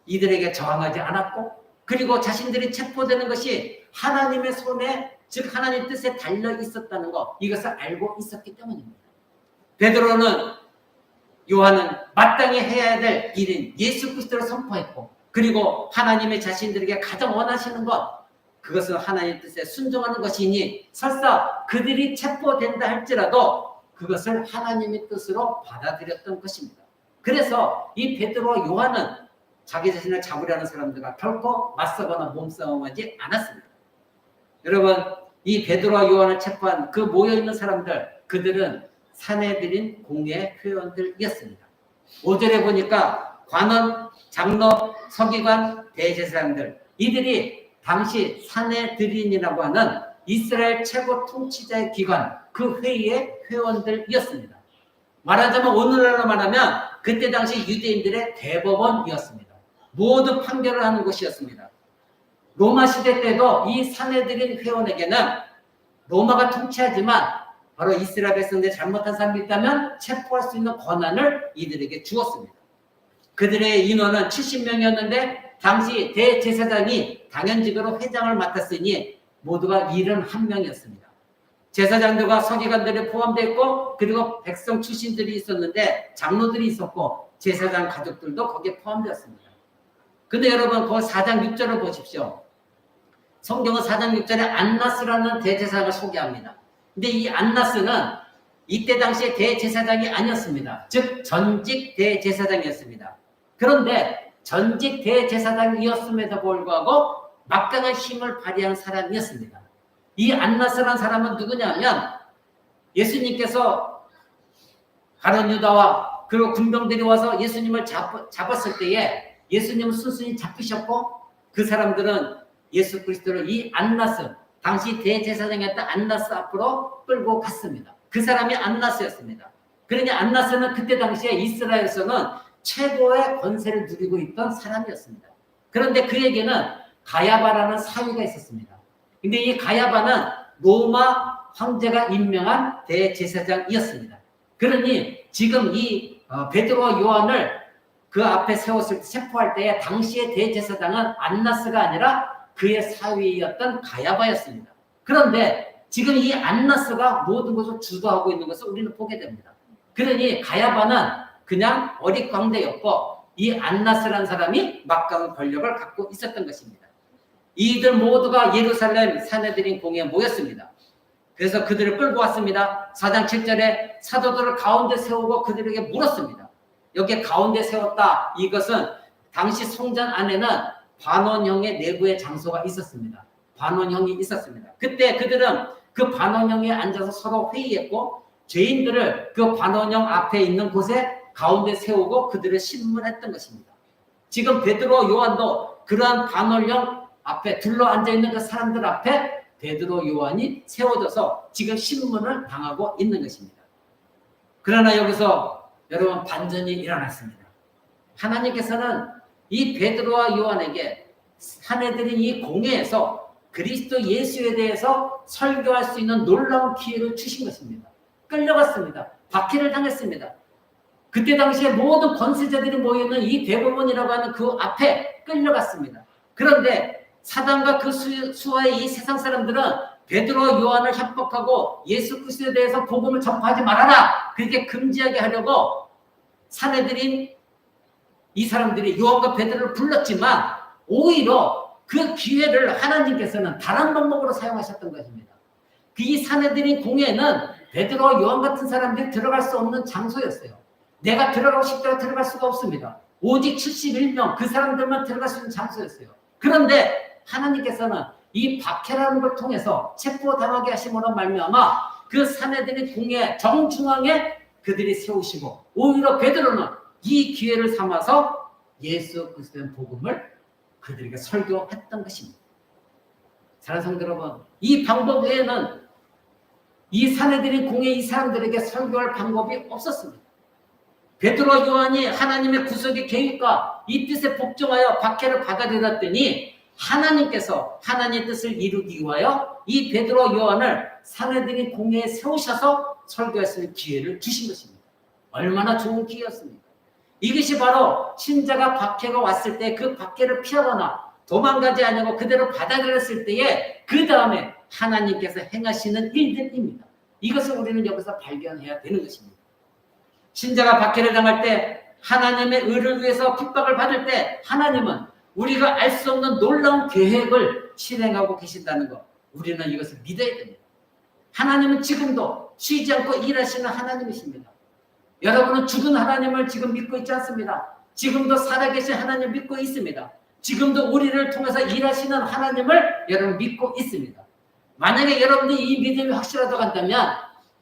A: 이들에게 저항하지 않았고, 그리고 자신들이 체포되는 것이 하나님의 손에, 즉 하나님 뜻에 달려 있었다는 것, 이것을 알고 있었기 때문입니다. 베드로는 요한은 마땅히 해야 될 일인 예수 그리스도를 선포했고, 그리고 하나님의 자신들에게 가장 원하시는 것, 그것은 하나님 뜻에 순종하는 것이니 설사 그들이 체포된다 할지라도 그것을 하나님의 뜻으로 받아들였던 것입니다. 그래서 이 베드로와 요한은 자기 자신을 잡으려는 사람들과 결코 맞서거나 몸싸움하지 않았습니다. 여러분, 이 베드로와 요한을 체포한 그 모여있는 사람들, 그들은 사내들인 공예 회원들이었습니다. 5절에 보니까 관원, 장로, 서기관, 대제사장들, 이들이 당시 사내들인이라고 하는 이스라엘 최고 통치자의 기관, 그 회의의 회원들이었습니다. 말하자면 오늘날로 말하면 그때 당시 유대인들의 대법원이었습니다. 모두 판결을 하는 곳이었습니다. 로마 시대 때도 이 사내들인 회원에게는 로마가 통치하지만 바로 이스라엘 백성들이 잘못한 사람이 있다면 체포할 수 있는 권한을 이들에게 주었습니다. 그들의 인원은 70명이었는데 당시 대제사장이 당연직으로 회장을 맡았으니 모두가 71명이었습니다. 제사장들과 서기관들이 포함되어 있고, 그리고 백성 출신들이 있었는데 장로들이 있었고 제사장 가족들도 거기에 포함되었습니다. 근데 여러분, 그 4장 6절을 보십시오. 성경은 4장 6절에 안나스라는 대제사장을 소개합니다. 근데 이 안나스는 이때 당시에 대제사장이 아니었습니다. 즉 전직 대제사장이었습니다. 그런데 전직 대제사장이었음에도 불구하고 막강한 힘을 발휘한 사람이었습니다. 이 안나스라는 사람은 누구냐면, 예수님께서 가룟 유다와 그리고 군병들이 와서 예수님을 잡았을 때에 예수님은 순순히 잡히셨고, 그 사람들은 예수 그리스도를 이 안나스, 당시 대제사장이었던 안나스 앞으로 끌고 갔습니다. 그 사람이 안나스였습니다. 그러니 안나스는 그때 당시에 이스라엘에서는 최고의 권세를 누리고 있던 사람이었습니다. 그런데 그에게는 가야바라는 사위가 있었습니다. 근데 이 가야바는 로마 황제가 임명한 대제사장이었습니다. 그러니 지금 이 베드로와 요한을 그 앞에 세웠을 때, 체포할 때에 당시의 대제사장은 안나스가 아니라 그의 사위였던 가야바였습니다. 그런데 지금 이 안나스가 모든 것을 주도하고 있는 것을 우리는 보게 됩니다. 그러니 가야바는 그냥 어릿광대였고 이 안나스라는 사람이 막강한 권력을 갖고 있었던 것입니다. 이들 모두가 예루살렘 사내들인 공회에 모였습니다. 그래서 그들을 끌고 왔습니다. 4장 7절에 사도들을 가운데 세우고 그들에게 물었습니다. 여기에 가운데 세웠다, 이것은 당시 성전 안에는 반원형의 내부의 장소가 있었습니다. 반원형이 있었습니다. 그때 그들은 그 반원형에 앉아서 서로 회의했고, 죄인들을 그 반원형 앞에 있는 곳에 가운데 세우고 그들을 신문했던 것입니다. 지금 베드로 요한도 그러한 반원형 앞에 둘러 앉아있는 그 사람들 앞에 베드로 요한이 세워져서 지금 신문을 당하고 있는 것입니다. 그러나 여기서 여러분, 반전이 일어났습니다. 하나님께서는 이 베드로와 요한에게 사내들인 이 공회에서 그리스도 예수에 대해서 설교할 수 있는 놀라운 기회를 주신 것입니다. 끌려갔습니다. 박해를 당했습니다. 그때 당시에 모든 권세자들이 모여있는 이 대법원이라고 하는 그 앞에 끌려갔습니다. 그런데 사단과 그 수하의 이 세상 사람들은 베드로 요한을 협박하고 예수 그리스도에 대해서 복음을 전파하지 말아라, 그렇게 금지하게 하려고 사내들인 이 사람들이 요한과 베드로를 불렀지만 오히려 그 기회를 하나님께서는 다른 방법으로 사용하셨던 것입니다. 이 사내들인 공회는 베드로와 요한 같은 사람들이 들어갈 수 없는 장소였어요. 내가 들어가고 싶다고 들어갈 수가 없습니다. 오직 71명 그 사람들만 들어갈 수 있는 장소였어요. 그런데 하나님께서는 이 박해라는 걸 통해서 체포당하게 하심으로 말미암아 그 사내들의 공회 정중앙에 그들이 세우시고 오히려 베드로는 이 기회를 삼아서 예수 그리스도의 복음을 그들에게 설교했던 것입니다. 사랑하는 성도 여러분, 이 방법 외에는 이 사내들의 공회 이 사람들에게 설교할 방법이 없었습니다. 베드로 요한이 하나님의 구속의 계획과 이 뜻에 복종하여 박해를 받아들였더니 하나님께서 하나님의 뜻을 이루기 위하여 이 베드로 요한을 사내들의 공회에 세우셔서 설교할 수 있는 기회를 주신 것입니다. 얼마나 좋은 기회였습니까? 이것이 바로 신자가 박해가 왔을 때 그 박해를 피하거나 도망가지 않고 그대로 받아들였을 때에 그 다음에 하나님께서 행하시는 일들입니다. 이것을 우리는 여기서 발견해야 되는 것입니다. 신자가 박해를 당할 때 하나님의 의를 위해서 핍박을 받을 때 하나님은 우리가 알 수 없는 놀라운 계획을 실행하고 계신다는 것, 우리는 이것을 믿어야 됩니다. 하나님은 지금도 쉬지 않고 일하시는 하나님이십니다. 여러분은 죽은 하나님을 지금 믿고 있지 않습니다. 지금도 살아계신 하나님을 믿고 있습니다. 지금도 우리를 통해서 일하시는 하나님을 여러분 믿고 있습니다. 만약에 여러분이 이 믿음이 확실하다고 한다면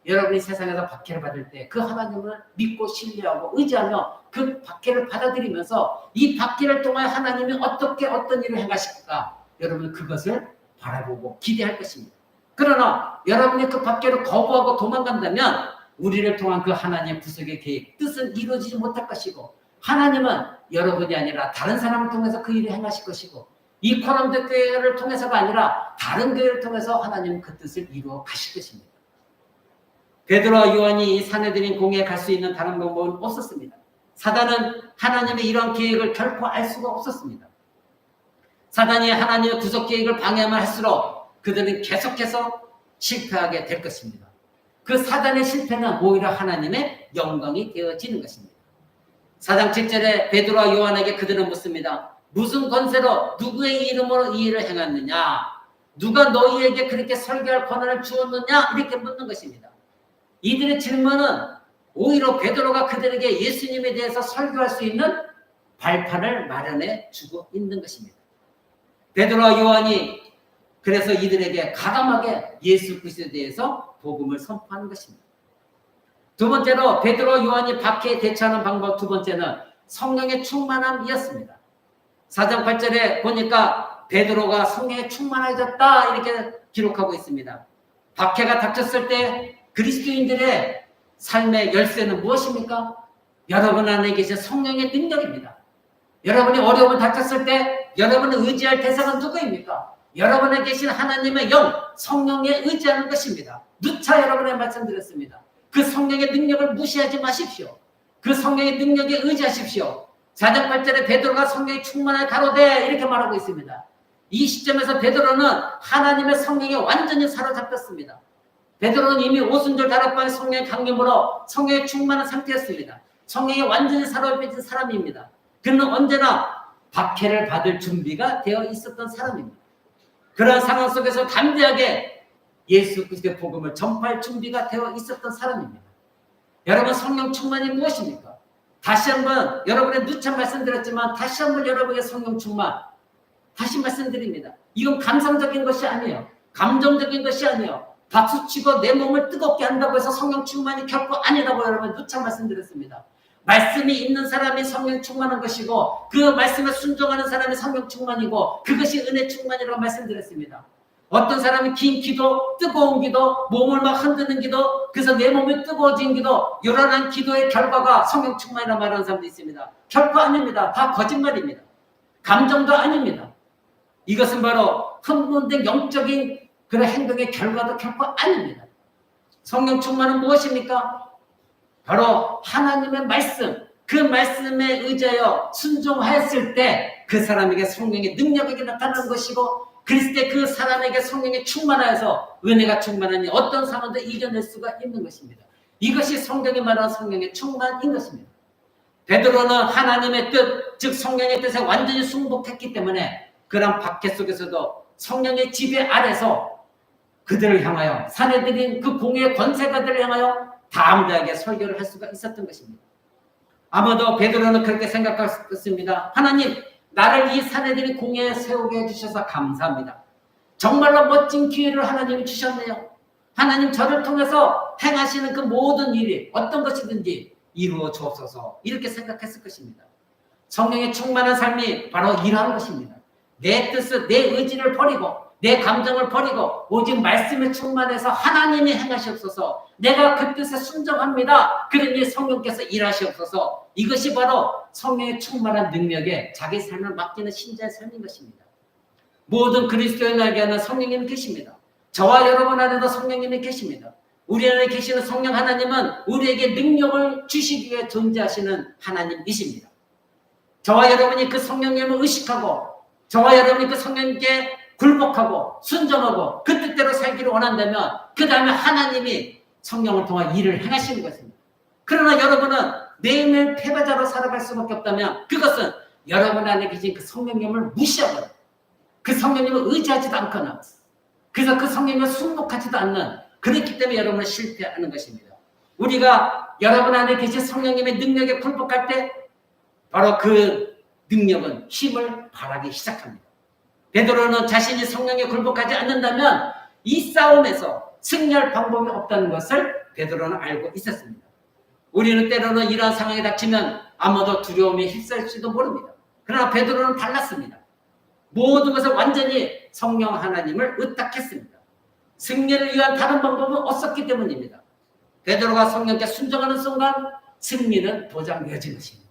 A: 여러분이 세상에서 박해를 받을 때 그 하나님을 믿고 신뢰하고 의지하며 그 박해를 받아들이면서 이 박해를 통해 하나님이 어떻게 어떤 일을 행하실까, 여러분은 그것을 바라보고 기대할 것입니다. 그러나 여러분이 그 박해를 거부하고 도망간다면 우리를 통한 그 하나님의 구속의 계획, 뜻은 이루어지지 못할 것이고 하나님은 여러분이 아니라 다른 사람을 통해서 그 일을 행하실 것이고 이 코람도 교회를 통해서가 아니라 다른 교회를 통해서 하나님은 그 뜻을 이루어 가실 것입니다. 베드로와 요한이 이 사내들인 공회에 갈 수 있는 다른 방법은 없었습니다. 사단은 하나님의 이런 계획을 결코 알 수가 없었습니다. 사단이 하나님의 구속 계획을 방해하면 할수록 그들은 계속해서 실패하게 될 것입니다. 그 사단의 실패는 오히려 하나님의 영광이 되어지는 것입니다. 4장 7절에 베드로와 요한에게 그들은 묻습니다. 무슨 권세로 누구의 이름으로 이 일을 행했느냐? 누가 너희에게 그렇게 설교할 권한을 주었느냐? 이렇게 묻는 것입니다. 이들의 질문은 오히려 베드로가 그들에게 예수님에 대해서 설교할 수 있는 발판을 마련해 주고 있는 것입니다. 베드로와 요한이 그래서 이들에게 가감하게 예수 그리스도에 대해서 복음을 선포하는 것입니다. 두 번째로 베드로 요한이 박해에 대처하는 방법 두 번째는 성령의 충만함이었습니다. 4장 8절에 보니까 베드로가 성령에 충만해졌다 이렇게 기록하고 있습니다. 박해가 닥쳤을 때 그리스도인들의 삶의 열쇠는 무엇입니까? 여러분 안에 계신 성령의 능력입니다. 여러분이 어려움을 닥쳤을 때 여러분이 의지할 대상은 누구입니까? 여러분에 계신 하나님의 영, 성령에 의지하는 것입니다. 누차 여러분의 말씀드렸습니다. 그 성령의 능력을 무시하지 마십시오. 그 성령의 능력에 의지하십시오. 4장 8절에 베드로가 성령이 충만하여 가로되 이렇게 말하고 있습니다. 이 시점에서 베드로는 하나님의 성령에 완전히 사로잡혔습니다. 베드로는 이미 오순절 다락방의 성령의 강림으로 성령에 충만한 상태였습니다. 성령에 완전히 사로잡힌 사람입니다. 그는 언제나 박해를 받을 준비가 되어 있었던 사람입니다. 그러한 상황 속에서 담대하게 예수 그리스도의 복음을 전파할 준비가 되어 있었던 사람입니다. 여러분, 성령 충만이 무엇입니까? 다시 한번 여러분의 누차 말씀드렸지만 다시 한번 여러분의 성령 충만 다시 말씀드립니다. 이건 감상적인 것이 아니에요. 감정적인 것이 아니에요. 박수치고 내 몸을 뜨겁게 한다고 해서 성령 충만이 결코 아니라고 여러분 누차 말씀드렸습니다. 말씀이 있는 사람이 성령 충만한 것이고 그 말씀에 순종하는 사람이 성령 충만이고 그것이 은혜 충만이라고 말씀드렸습니다. 어떤 사람이 긴 기도, 뜨거운 기도, 몸을 막 흔드는 기도, 그래서 내 몸이 뜨거워진 기도, 요란한 기도의 결과가 성령 충만이라고 말하는 사람도 있습니다. 결코 아닙니다. 다 거짓말입니다. 감정도 아닙니다. 이것은 바로 흥분된 영적인 그런 행동의 결과도 결코 아닙니다. 성령 충만은 무엇입니까? 바로 하나님의 말씀, 그 말씀에 의지하여 순종하였을 때 그 사람에게 성령의 능력이 나타나는 것이고, 그리스도의 그 사람에게 성령이 충만하여서 은혜가 충만하니 어떤 상황도 이겨낼 수가 있는 것입니다. 이것이 성경이 말하는 성령의 충만인 것입니다. 베드로는 하나님의 뜻, 즉 성령의 뜻에 완전히 순복했기 때문에 그런 박해 속에서도 성령의 지배 아래서 그들을 향하여, 사내들인 그 공의의 권세가들을 향하여 담대하게 설교를 할 수가 있었던 것입니다. 아마도 베드로는 그렇게 생각했습니다. 하나님, 나를 이 사내들이 공의에 세우게 해주셔서 감사합니다. 정말로 멋진 기회를 하나님이 주셨네요. 하나님, 저를 통해서 행하시는 그 모든 일이 어떤 것이든지 이루어 주옵소서, 이렇게 생각했을 것입니다. 성령의 충만한 삶이 바로 이러한 것입니다. 내 뜻을, 내 의지를 버리고 내 감정을 버리고 오직 말씀에 충만해서 하나님이 행하시옵소서, 내가 그 뜻에 순종합니다. 그러니 성령께서 일하시옵소서. 이것이 바로 성령의 충만한 능력에 자기 삶을 맡기는 신자의 삶인 것입니다. 모든 그리스도인에게 하는 성령님이 계십니다. 저와 여러분 안에도 성령님이 계십니다. 우리 안에 계시는 성령 하나님은 우리에게 능력을 주시기 위해 존재하시는 하나님이십니다. 저와 여러분이 그 성령님을 의식하고, 저와 여러분이 그 성령님께 굴복하고 순종하고 그 뜻대로 살기를 원한다면 그 다음에 하나님이 성령을 통해 일을 행하시는 것입니다. 그러나 여러분은 매일매일 패배자로 살아갈 수밖에 없다면 그것은 여러분 안에 계신 그 성령님을 무시하거나 그 성령님을 의지하지도 않거나 그래서 그 성령님을 순복하지도 않는, 그렇기 때문에 여러분은 실패하는 것입니다. 우리가 여러분 안에 계신 성령님의 능력에 굴복할 때 바로 그 능력은 힘을 발하기 시작합니다. 베드로는 자신이 성령에 굴복하지 않는다면 이 싸움에서 승리할 방법이 없다는 것을 베드로는 알고 있었습니다. 우리는 때로는 이러한 상황에 닥치면 아마도 두려움에 휩싸일지도 모릅니다. 그러나 베드로는 달랐습니다. 모든 것을 완전히 성령 하나님을 의탁했습니다. 승리를 위한 다른 방법은 없었기 때문입니다. 베드로가 성령께 순종하는 순간 승리는 보장되어진 것입니다.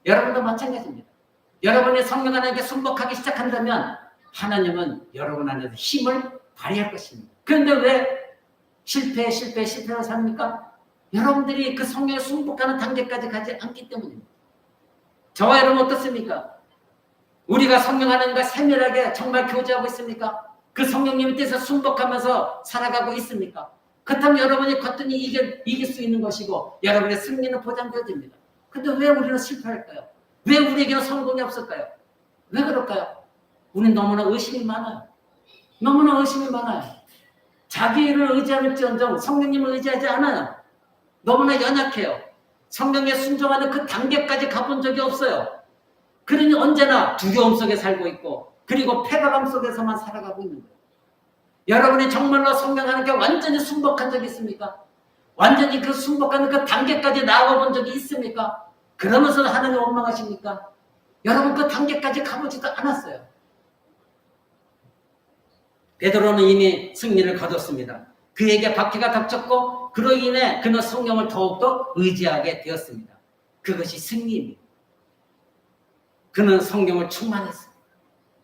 A: 여러분도 마찬가지입니다. 여러분이 성령 하나님께 순복하기 시작한다면 하나님은 여러분 안에서 힘을 발휘할 것입니다. 그런데 왜 실패를 삽니까? 여러분들이 그 성령에 순복하는 단계까지 가지 않기 때문입니다. 저와 여러분 어떻습니까? 우리가 성령 하나님과 세밀하게 정말 교제하고 있습니까? 그 성령님의 뜻에 순복하면서 살아가고 있습니까? 그렇다면 여러분이 거뜬히 이길 수 있는 것이고 여러분의 승리는 보장되어집니다. 그런데 왜 우리는 실패할까요? 왜 우리에게는 성공이 없을까요? 왜 그럴까요? 우리는 너무나 의심이 많아요. 너무나 의심이 많아요. 자기를 의지할지언정 성령님을 의지하지 않아요. 너무나 연약해요. 성령에 순종하는 그 단계까지 가본 적이 없어요. 그러니 언제나 두려움 속에 살고 있고 그리고 패배감 속에서만 살아가고 있는 거예요. 여러분이 정말로 성령 하나님께 완전히 순복한 적이 있습니까? 완전히 그 순복하는 그 단계까지 나아가 본 적이 있습니까? 그러면서 하나님 원망하십니까? 여러분 그 단계까지 가보지도 않았어요. 베드로는 이미 승리를 거뒀습니다. 그에게 박해가 닥쳤고 그로 인해 그는 성령을 더욱더 의지하게 되었습니다. 그것이 승리입니다. 그는 성령을 충만했습니다.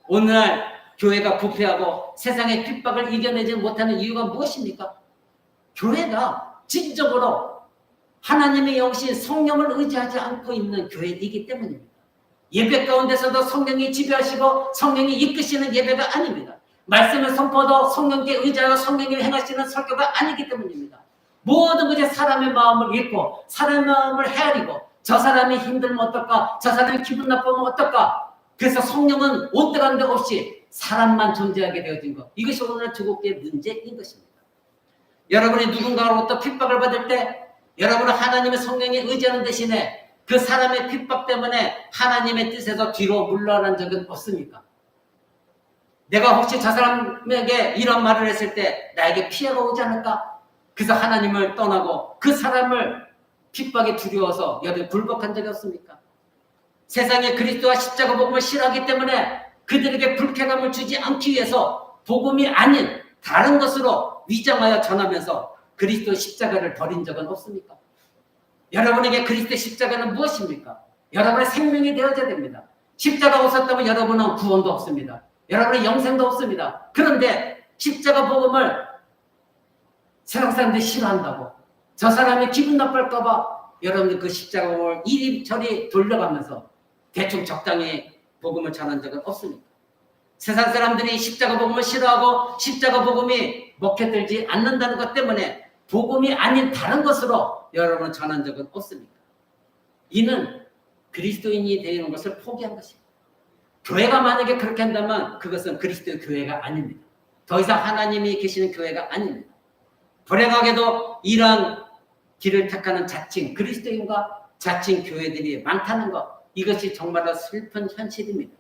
A: 오늘날 교회가 부패하고 세상의 핍박을 이겨내지 못하는 이유가 무엇입니까? 교회가 진정으로 하나님의 영신 성령을 의지하지 않고 있는 교회이기 때문입니다. 예배 가운데서도 성령이 지배하시고 성령이 이끄시는 예배가 아닙니다. 말씀을 선포도 성령께 의지하여 성령이 행하시는 설교가 아니기 때문입니다. 모든 것이 사람의 마음을 읽고 사람의 마음을 헤아리고 저 사람이 힘들면 어떨까? 저 사람이 기분 나쁘면 어떨까? 그래서 성령은 온데간데 없이 사람만 존재하게 되어진 것. 이것이 오늘날 두곡교의 문제인 것입니다. 여러분이 누군가로부터 핍박을 받을 때 여러분은 하나님의 성령에 의지하는 대신에 그 사람의 핍박 때문에 하나님의 뜻에서 뒤로 물러난 적은 없습니까? 내가 혹시 저 사람에게 이런 말을 했을 때 나에게 피해가 오지 않을까? 그래서 하나님을 떠나고 그 사람을 핍박에 두려워서 여러분이 굴복한 적이 없습니까? 세상에 그리스도와 십자가 복음을 싫어하기 때문에 그들에게 불쾌감을 주지 않기 위해서 복음이 아닌 다른 것으로 위장하여 전하면서 그리스도 십자가를 버린 적은 없습니까? 여러분에게 그리스도 십자가는 무엇입니까? 여러분의 생명이 되어져야 됩니다. 십자가 없었다면 여러분은 구원도 없습니다. 여러분의 영생도 없습니다. 그런데 십자가 복음을 세상 사람들이 싫어한다고, 저 사람이 기분 나쁠까봐 여러분들 그 십자가 복음을 이리저리 돌려가면서 대충 적당히 복음을 전한 적은 없습니다. 세상 사람들이 십자가 복음을 싫어하고 십자가 복음이 먹혀들지 않는다는 것 때문에 복음이 아닌 다른 것으로 여러분을 전한 적은 없습니다. 이는 그리스도인이 되는 것을 포기한 것입니다. 교회가 만약에 그렇게 한다면 그것은 그리스도의 교회가 아닙니다. 더 이상 하나님이 계시는 교회가 아닙니다. 불행하게도 이러한 길을 택하는 자칭 그리스도인과 자칭 교회들이 많다는 것, 이것이 정말로 슬픈 현실입니다.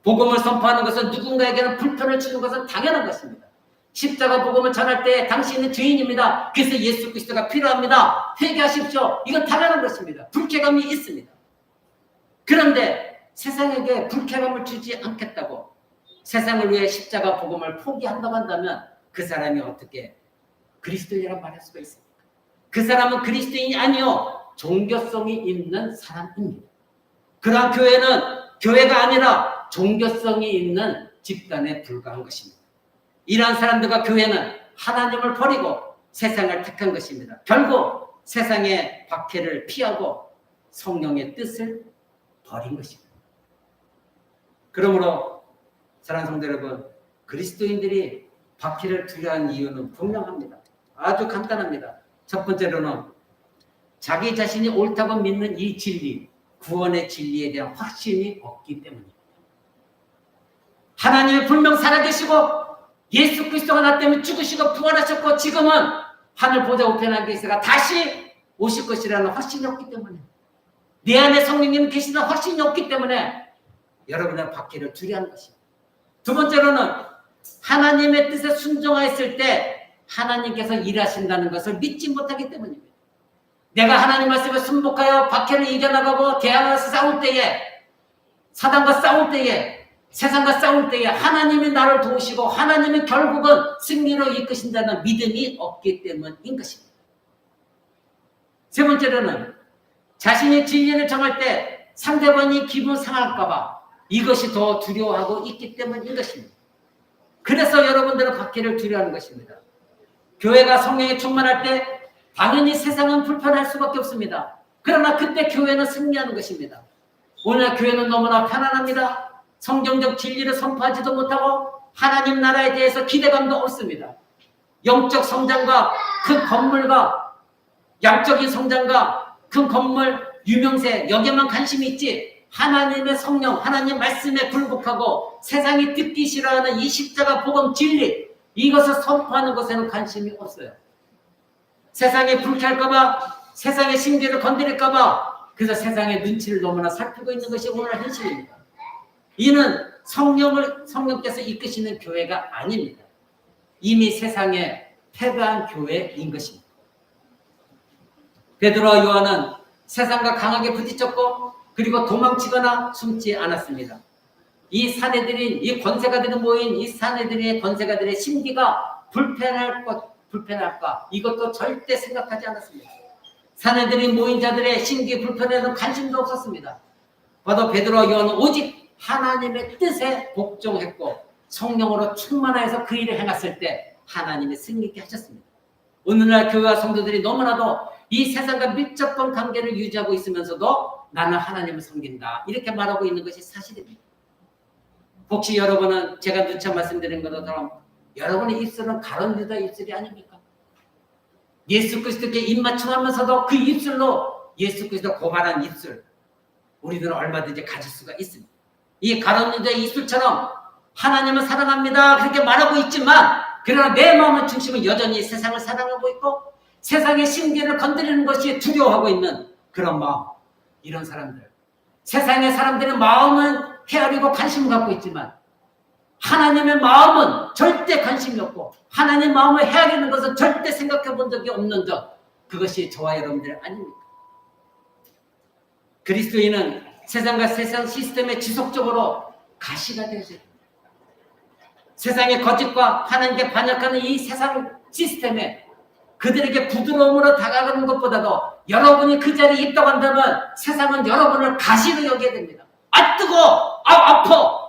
A: 복음을 선포하는 것은 누군가에게는 불편을 주는 것은 당연한 것입니다. 십자가 복음을 전할 때 당신은 죄인입니다. 그래서 예수 그리스도가 필요합니다. 회개하십시오. 이건 당연한 것입니다. 불쾌감이 있습니다. 그런데 세상에게 불쾌감을 주지 않겠다고 세상을 위해 십자가 복음을 포기한다고 한다면 그 사람이 어떻게 그리스도인이라고 말할 수가 있습니까? 그 사람은 그리스도인이 아니요 종교성이 있는 사람입니다. 그러한 교회는 교회가 아니라 종교성이 있는 집단에 불과한 것입니다. 이러한 사람들과 교회는 하나님을 버리고 세상을 택한 것입니다. 결국 세상의 박해를 피하고 성령의 뜻을 버린 것입니다. 그러므로 사랑하는 성도 여러분, 그리스도인들이 박해를 두려워하는 이유는 분명합니다. 아주 간단합니다. 첫 번째로는 자기 자신이 옳다고 믿는 이 진리, 구원의 진리에 대한 확신이 없기 때문입니다. 하나님이 분명 살아계시고 예수 그리스도가 나 때문에 죽으시고 부활하셨고 지금은 하늘 보좌 우편에 계시다가 다시 오실 것이라는 확신이 없기 때문에, 내 안에 성령님이 계시다는 확신이 없기 때문에 여러분의 박해를 두려워하는 것입니다. 두 번째로는 하나님의 뜻에 순종하였을 때 하나님께서 일하신다는 것을 믿지 못하기 때문입니다. 내가 하나님 말씀에 순복하여 박해를 이겨나가고 대항하면서 싸울 때에, 사단과 싸울 때에, 세상과 싸울 때에 하나님이 나를 도우시고 하나님이 결국은 승리로 이끄신다는 믿음이 없기 때문인 것입니다. 세 번째로는 자신의 진리를 정할 때 상대방이 기분 상할까 봐 이것이 더 두려워하고 있기 때문인 것입니다. 그래서 여러분들은 박해를 두려워하는 것입니다. 교회가 성령에 충만할 때 당연히 세상은 불편할 수밖에 없습니다. 그러나 그때 교회는 승리하는 것입니다. 오늘 교회는 너무나 편안합니다. 성경적 진리를 선포하지도 못하고 하나님 나라에 대해서 기대감도 없습니다. 영적 성장과 큰 건물과 양적인 성장과 큰 건물, 유명세 여기에만 관심이 있지 하나님의 성령, 하나님 말씀에 굴복하고 세상이 듣기 싫어하는 이 십자가 복음 진리, 이것을 선포하는 것에는 관심이 없어요. 세상이 불쾌할까 봐, 세상의 신기를 건드릴까 봐, 그래서 세상의 눈치를 너무나 살피고 있는 것이 오늘 현실입니다. 이는 성령께서 이끄시는 교회가 아닙니다. 이미 세상에 패배한 교회인 것입니다. 베드로와 요한은 세상과 강하게 부딪혔고 그리고 도망치거나 숨지 않았습니다. 이 사내들인, 이 권세가들이 모인 이 사내들의 권세가들의 심기가 불편할까 이것도 절대 생각하지 않았습니다. 사내들이 모인 자들의 심기 불편에는 관심도 없었습니다. 바로 베드로와 요한은 오직 하나님의 뜻에 복종했고 성령으로 충만하여서 그 일을 행했을 때 하나님이 승리케 하셨습니다. 오늘날 교회와 성도들이 너무나도 이 세상과 밀접한 관계를 유지하고 있으면서도 나는 하나님을 섬긴다 이렇게 말하고 있는 것이 사실입니다. 혹시 여러분은 제가 누차 말씀드린 것처럼 여러분의 입술은 가론 유다 입술이 아닙니까? 예수 그리스도께 입맞춤하면서도 그 입술로 예수 그리스도 고발한 입술, 우리들은 얼마든지 가질 수가 있습니다. 이 가론 유다 입술처럼 하나님을 사랑합니다 그렇게 말하고 있지만 그러나 내 마음의 중심은 여전히 세상을 사랑하고 있고 세상의 신기를 건드리는 것이 두려워하고 있는 그런 마음, 이런 사람들, 세상의 사람들의 마음은 헤아리고 관심을 갖고 있지만 하나님의 마음은 절대 관심이 없고 하나님의 마음을 헤아리는 것은 절대 생각해 본 적이 없는 것, 그것이 저와 여러분들 아닙니까? 그리스도인은 세상과 세상 시스템에 지속적으로 가시가 되어야 됩니다. 세상의 거짓과 하나님께 반역하는 이 세상 시스템에 그들에게 부드러움으로 다가가는 것보다도 여러분이 그 자리에 있다고 한다면 세상은 여러분을 가시로 여겨야 됩니다. 아 뜨거워! 아 아파!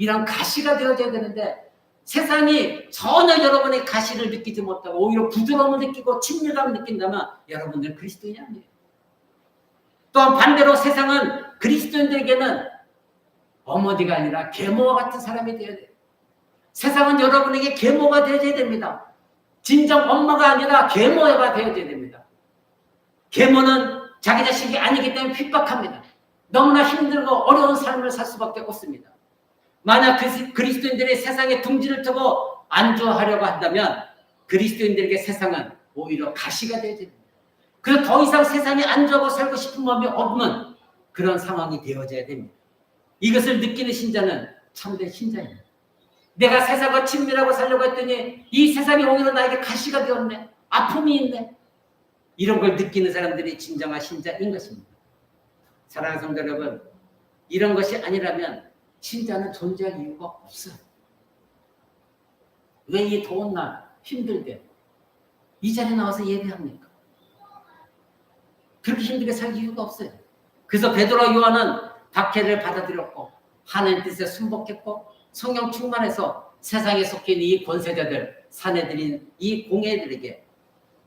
A: 이런 가시가 되어져야 되는데 세상이 전혀 여러분의 가시를 느끼지 못하고 오히려 부드러움을 느끼고 친밀감을 느낀다면 여러분들 그리스도인이 아니에요. 또한 반대로 세상은 그리스도인들에게는 어머니가 아니라 계모와 같은 사람이 되어야 돼요. 세상은 여러분에게 계모가 되어야 됩니다. 진정 엄마가 아니라 계모가 되어야 됩니다. 계모는 자기 자식이 아니기 때문에 핍박합니다. 너무나 힘들고 어려운 삶을 살 수밖에 없습니다. 만약 그리스도인들이 세상에 둥지를 트고 안주하려고 한다면 그리스도인들에게 세상은 오히려 가시가 되어야 됩니다. 그래서 더 이상 세상에 안주하고 살고 싶은 마음이 없는 그런 상황이 되어져야 됩니다. 이것을 느끼는 신자는 참된 신자입니다. 내가 세상과 친밀하고 살려고 했더니 이 세상이 오히려 나에게 가시가 되었네. 아픔이 있네. 이런 걸 느끼는 사람들이 진정한 신자인 것입니다. 사랑하는 성도 여러분, 이런 것이 아니라면 신자는 존재할 이유가 없어요. 왜 이 더운 날 힘들게 이 자리에 나와서 예배합니까? 그렇게 힘들게 살 이유가 없어요. 그래서 베드로와 요한은 박해를 받아들였고 하나님 뜻에 순복했고 성령 충만해서 세상에 섞인 이 권세자들, 사내들인 이 공예들에게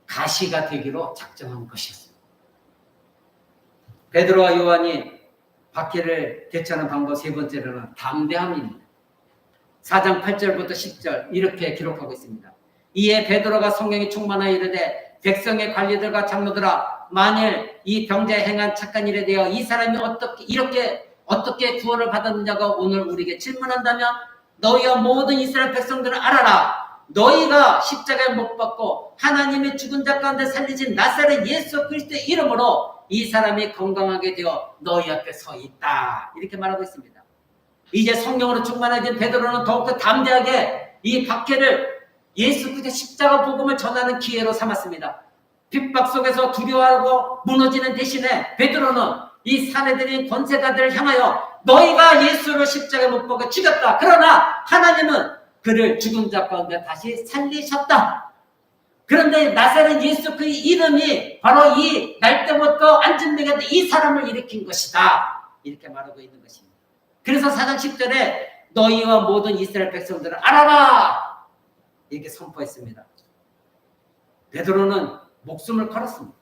A: 가시가 되기로 작정한 것이었습니다. 베드로와 요한이 박해를 대처하는 방법 세 번째로는 담대함입니다. 4장 8절부터 10절 이렇게 기록하고 있습니다. 이에 베드로가 성령이 충만하여 이르되 백성의 관리들과 장로들아, 만일 이 병자에 행한 착한 일에 대하여 이 사람이 어떻게 구원을 받았느냐고 오늘 우리에게 질문한다면 너희와 모든 이스라엘 백성들을 알아라. 너희가 십자가에 못 박고 하나님의 죽은 자 가운데 살리신 나사렛 예수 그리스도의 이름으로 이 사람이 건강하게 되어 너희 앞에 서 있다. 이렇게 말하고 있습니다. 이제 성령으로 충만해진 베드로는 더욱더 담대하게 이 박해를 예수 그리스도의 십자가 복음을 전하는 기회로 삼았습니다. 핍박 속에서 두려워하고 무너지는 대신에 베드로는 이 사내들인 권세자들을 향하여 너희가 예수를 십자가에 못 박아 죽였다. 그러나 하나님은 그를 죽은 자 가운데 다시 살리셨다. 그런데 나사렛 예수 그 이름이 바로 이 날 때부터 안진뱅이가 이 사람을 일으킨 것이다. 이렇게 말하고 있는 것입니다. 그래서 4장 10절에 너희와 모든 이스라엘 백성들을 알아라. 이렇게 선포했습니다. 베드로는 목숨을 걸었습니다.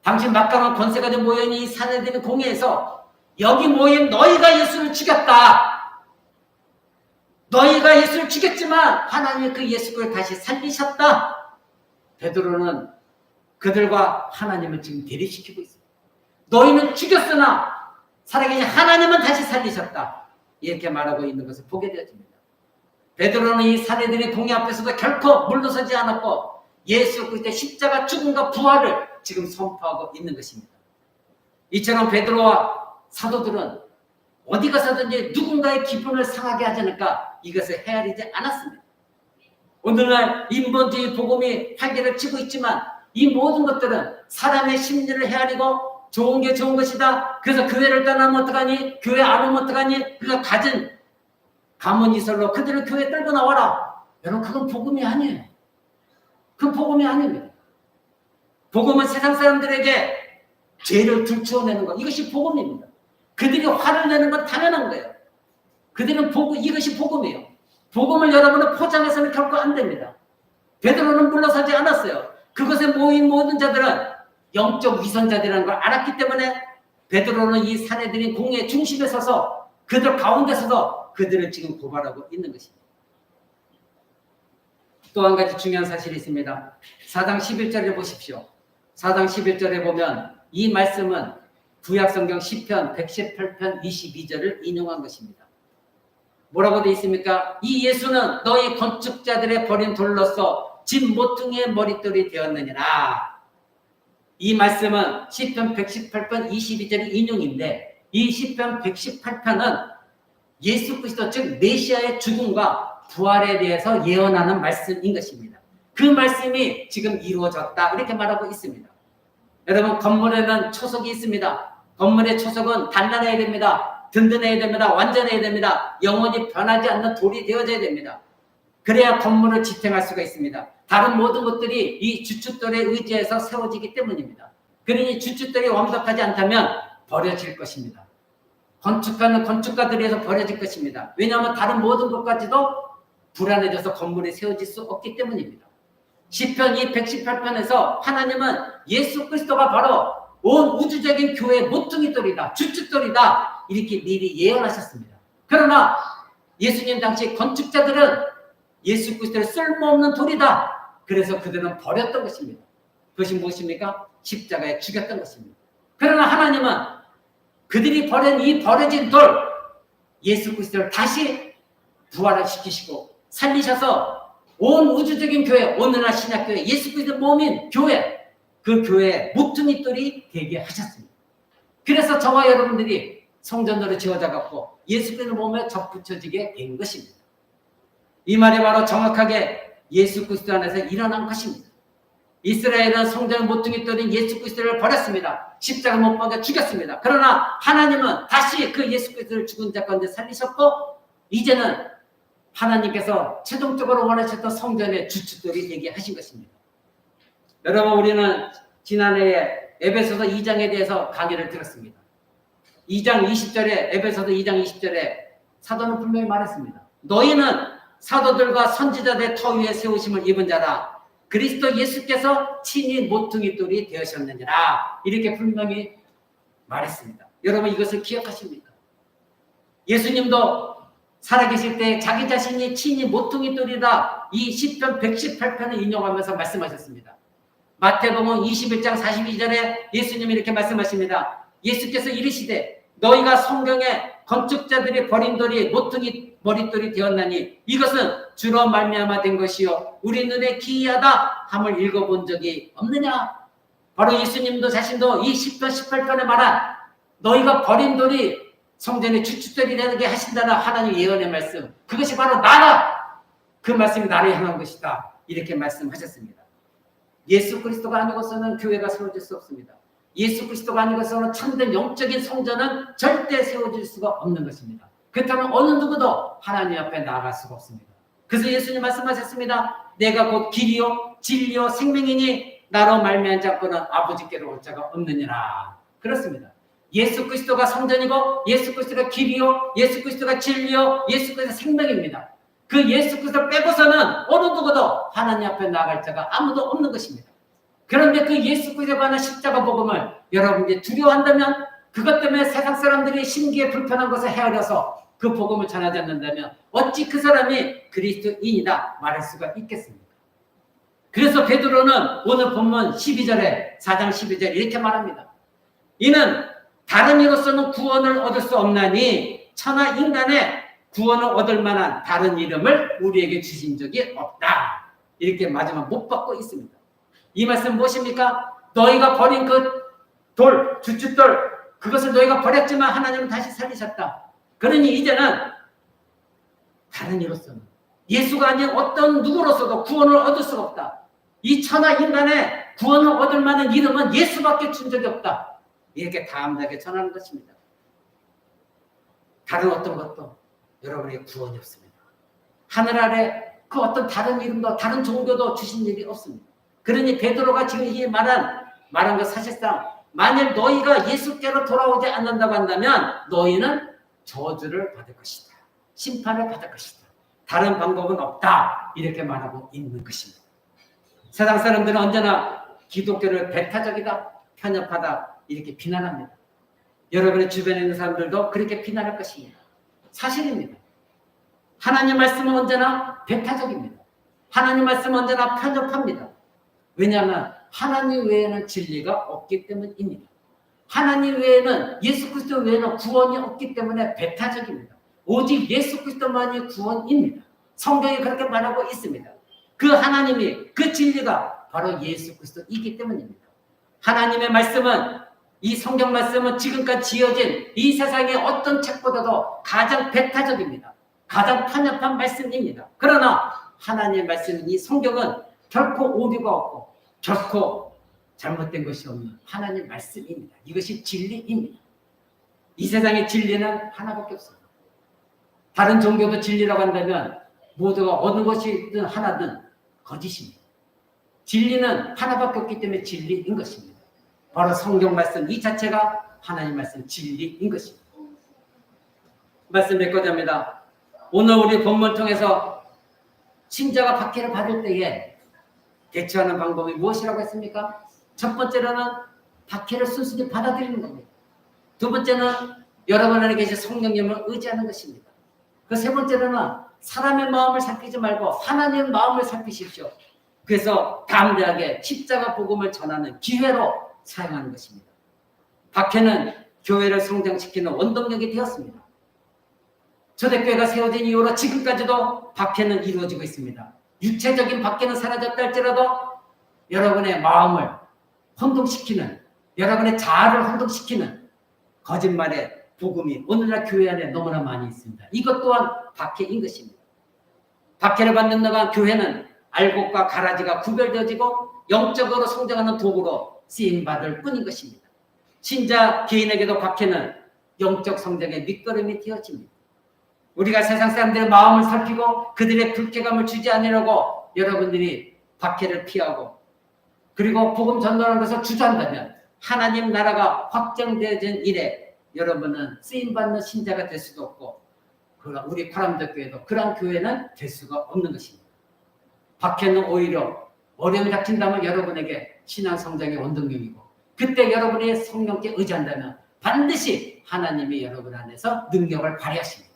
A: 당신 막강한 권세가 된 모여있는 이 사내들의 공회에서 여기 모인 너희가 예수를 죽였다. 너희가 예수를 죽였지만 하나님이 그 예수를 다시 살리셨다. 베드로는 그들과 하나님을 지금 대립시키고 있습니다. 너희는 죽였으나 살아계신 하나님은 다시 살리셨다. 이렇게 말하고 있는 것을 보게 되어집니다. 베드로는 이 사내들의 공회 앞에서도 결코 물러서지 않았고 예수 그리스도의 십자가 죽음과 부활을 지금 선포하고 있는 것입니다. 이처럼 베드로와 사도들은 어디 가서든지 누군가의 기쁨을 상하게 하지 않을까 이것을 헤아리지 않았습니다. 오늘날 인본주의 복음이 활개를 치고 있지만 이 모든 것들은 사람의 심리를 헤아리고 좋은 게 좋은 것이다. 그래서 교회를 떠나면 어떡하니? 교회 안 오면 어떡하니? 그래서 가진 가문이설로 그들을 교회에 끌고 나와라. 여러분 그건 복음이 아니에요. 그건 복음이 아닙니다. 복음은 세상 사람들에게 죄를 들추어내는 것. 이것이 복음입니다. 그들이 화를 내는 건 당연한 거예요. 그들은 이것이 복음이에요. 복음을 여러분은 포장해서는 결코 안 됩니다. 베드로는 물러서지 않았어요. 그것에 모인 모든 자들은 영적 위선자들이라는 걸 알았기 때문에 베드로는 이 사내들인 공의 중심에 서서 그들 가운데 서서 그들을 지금 고발하고 있는 것입니다. 또 한 가지 중요한 사실이 있습니다. 4장 11절을 보십시오. 4장 11절에 보면 이 말씀은 구약성경 시편 118편 22절을 인용한 것입니다. 뭐라고 되어 있습니까? 이 예수는 너희 건축자들의 버린 돌로서 집 모퉁이의 머릿돌이 되었느니라. 이 말씀은 시편 118편 22절의 인용인데 이 시편 118편은 예수 그리스도 즉 메시아의 죽음과 부활에 대해서 예언하는 말씀인 것입니다. 그 말씀이 지금 이루어졌다 이렇게 말하고 있습니다. 여러분 건물에는 초석이 있습니다. 건물의 초석은 단단해야 됩니다. 든든해야 됩니다. 완전해야 됩니다. 영원히 변하지 않는 돌이 되어져야 됩니다. 그래야 건물을 지탱할 수가 있습니다. 다른 모든 것들이 이 주춧돌에 의지해서 세워지기 때문입니다. 그러니 주춧돌이 완벽하지 않다면 버려질 것입니다. 건축하는 건축가들에서 버려질 것입니다. 왜냐하면 다른 모든 것까지도 불안해져서 건물이 세워질 수 없기 때문입니다. 시편 이 118편에서 하나님은 예수 그리스도가 바로 온 우주적인 교회의 모퉁이돌이다, 주춧돌이다 이렇게 미리 예언하셨습니다. 그러나 예수님 당시 건축자들은 예수 그리스도를 쓸모없는 돌이다. 그래서 그들은 버렸던 것입니다. 그것이 무엇입니까? 십자가에 죽였던 것입니다. 그러나 하나님은 그들이 버린 이 버려진 돌 예수 그리스도를 다시 부활을 시키시고 살리셔서 온 우주적인 교회, 오늘날 신약교회, 예수 그리스도 몸인 교회, 그 교회의 모퉁이돌이 되게 하셨습니다. 그래서 저와 여러분들이 성전으로 지어져 갖고 예수 그리스도 몸에 접붙여지게 된 것입니다. 이 말이 바로 정확하게 예수 그리스도 안에서 일어난 것입니다. 이스라엘은 성전 모퉁이돌인 예수 그리스도를 버렸습니다. 십자가 못 박아 죽였습니다. 그러나 하나님은 다시 그 예수 그리스도를 죽은 자 가운데 살리셨고 이제는 하나님께서 최종적으로 원하셨던 성전의 주춧돌이 되게 하신 것입니다. 여러분 우리는 지난해에 에베소서 2장에 대해서 강의를 들었습니다. 2장 20절에 에베소서 2장 20절에 사도는 분명히 말했습니다. 너희는 사도들과 선지자들의 터 위에 세우심을 입은 자라. 그리스도 예수께서 친히 모퉁이돌이 되셨느니라. 이렇게 분명히 말했습니다. 여러분 이것을 기억하십니까? 예수님도 살아계실 때 자기 자신이 친히 모퉁이돌이다. 이 시편 118편을 인용하면서 말씀하셨습니다. 마태복음 21장 42절에 예수님이 이렇게 말씀하십니다. 예수께서 이르시되 너희가 성경에 건축자들이 버린 돌이 모퉁이 머릿돌이 되었나니 이것은 주로 말미암아 된 것이요 우리 눈에 기이하다 함을 읽어본 적이 없느냐. 바로 예수님도 자신도 이 시편 18편에 말한 너희가 버린 돌이 성전의 주춧돌이 되게 하신다는 하나님 예언의 말씀, 그것이 바로 나라. 그 말씀이 나를 향한 것이다. 이렇게 말씀하셨습니다. 예수 그리스도가 아니고서는 교회가 세워질 수 없습니다. 예수 그리스도가 아니고서는 참된 영적인 성전은 절대 세워질 수가 없는 것입니다. 그렇다면 어느 누구도 하나님 앞에 나아갈 수가 없습니다. 그래서 예수님 말씀하셨습니다. 내가 곧 길이요 진리요 생명이니 나로 말미암지 않고는 아버지께로 올 자가 없느니라. 그렇습니다. 예수 그리스도가 성전이고 예수 그리스도가 길이요 예수 그리스도가 진리요 예수 그리스도가 생명입니다. 그 예수 그리스도 빼고서는 어느 누구도 하나님 앞에 나아갈 자가 아무도 없는 것입니다. 그런데 그 예수 그리스도에 관한 십자가 복음을 여러분들이 두려워한다면, 그것 때문에 세상 사람들이 신기에 불편한 것을 헤아려서 그 복음을 전하지 않는다면 어찌 그 사람이 그리스도인이다 말할 수가 있겠습니까? 그래서 베드로는 오늘 본문 12절에 4장 12절에 이렇게 말합니다. 이는 다른 이로서는 구원을 얻을 수 없나니 천하 인간의 구원을 얻을 만한 다른 이름을 우리에게 주신 적이 없다. 이렇게 마지막 못 받고 있습니다. 이 말씀 무엇입니까? 너희가 버린 그 돌, 주춧돌, 그것을 너희가 버렸지만 하나님은 다시 살리셨다. 그러니 이제는 다른 이로서는 예수가 아닌 어떤 누구로서도 구원을 얻을 수가 없다. 이 천하 인간의 구원을 얻을 만한 이름은 예수밖에 준 적이 없다. 이렇게 담대하게 전하는 것입니다. 다른 어떤 것도 여러분에게 구원이 없습니다. 하늘 아래 그 어떤 다른 이름도 다른 종교도 주신 일이 없습니다. 그러니 베드로가 지금 이 말한 것 사실상 만일 너희가 예수께로 돌아오지 않는다고 한다면 너희는 저주를 받을 것이다. 심판을 받을 것이다. 다른 방법은 없다. 이렇게 말하고 있는 것입니다. 세상 사람들은 언제나 기독교를 배타적이다, 편협하다 이렇게 비난합니다. 여러분의 주변에 있는 사람들도 그렇게 비난할 것입니다. 사실입니다. 하나님 말씀은 언제나 배타적입니다. 하나님 말씀은 언제나 편협합니다. 왜냐하면 하나님 외에는 진리가 없기 때문입니다. 하나님 외에는, 예수 그리스도 외에는 구원이 없기 때문에 배타적입니다. 오직 예수 그리스도만이 구원입니다. 성경이 그렇게 말하고 있습니다. 그 하나님이, 그 진리가 바로 예수 그리스도이기 때문입니다. 하나님의 말씀은, 이 성경 말씀은 지금까지 지어진 이 세상의 어떤 책보다도 가장 배타적입니다. 가장 편협한 말씀입니다. 그러나 하나님의 말씀인 이 성경은 결코 오류가 없고 결코 잘못된 것이 없는 하나님의 말씀입니다. 이것이 진리입니다. 이 세상의 진리는 하나밖에 없습니다. 다른 종교도 진리라고 한다면 모두가 어느 것이든 하나든 거짓입니다. 진리는 하나밖에 없기 때문에 진리인 것입니다. 바로 성경 말씀 이 자체가 하나님 말씀 진리인 것입니다. 말씀 맺고자 합니다. 오늘 우리 본문 통해서 신자가 박해를 받을 때에 대처하는 방법이 무엇이라고 했습니까? 첫 번째로는 박해를 순순히 받아들이는 겁니다. 두 번째는 여러분 안에 계신 성령님을 의지하는 것입니다. 그 세 번째로는 사람의 마음을 살피지 말고 하나님의 마음을 살피십시오. 그래서 담대하게 십자가 복음을 전하는 기회로 사용하는 것입니다. 박해는 교회를 성장시키는 원동력이 되었습니다. 초대교회가 세워진 이후로 지금까지도 박해는 이루어지고 있습니다. 육체적인 박해는 사라졌다 할지라도 여러분의 마음을 혼동시키는, 여러분의 자아를 혼동시키는 거짓말의 복음이 오늘날 교회 안에 너무나 많이 있습니다. 이것 또한 박해인 것입니다. 박해를 받는 동안 교회는 알곡과 가라지가 구별되어지고 영적으로 성장하는 도구로 쓰임받을 뿐인 것입니다. 신자 개인에게도 박해는 영적 성장의 밑거름이 되어집니다. 우리가 세상 사람들의 마음을 살피고 그들의 불쾌감을 주지 않으려고 여러분들이 박해를 피하고 그리고 복음 전도하는 것을 주저한다면 하나님 나라가 확정되어진 일에 여러분은 쓰임받는 신자가 될 수도 없고 우리 파람덕교회도 그런 교회는 될 수가 없는 것입니다. 박해는 오히려 어려움이 닥친다면 여러분에게 신앙 성장의 원동력이고 그때 여러분이 성령께 의지한다면 반드시 하나님이 여러분 안에서 능력을 발휘하십니다.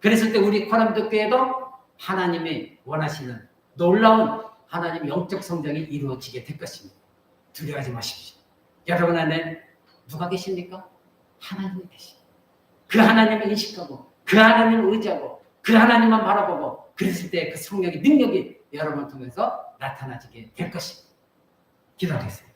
A: 그랬을 때 우리 파람덕교회도 하나님이 원하시는 놀라운 하나님의 영적 성장이 이루어지게 될 것입니다. 두려워하지 마십시오. 여러분 안에 누가 계십니까? 하나님이 계십니다. 그 하나님을 인식하고 그 하나님을 의지하고 그 하나님만 바라보고 그랬을 때 그 성령의 능력이 여러분을 통해서 나타나지게 될 것입니다. 기도하겠습니다.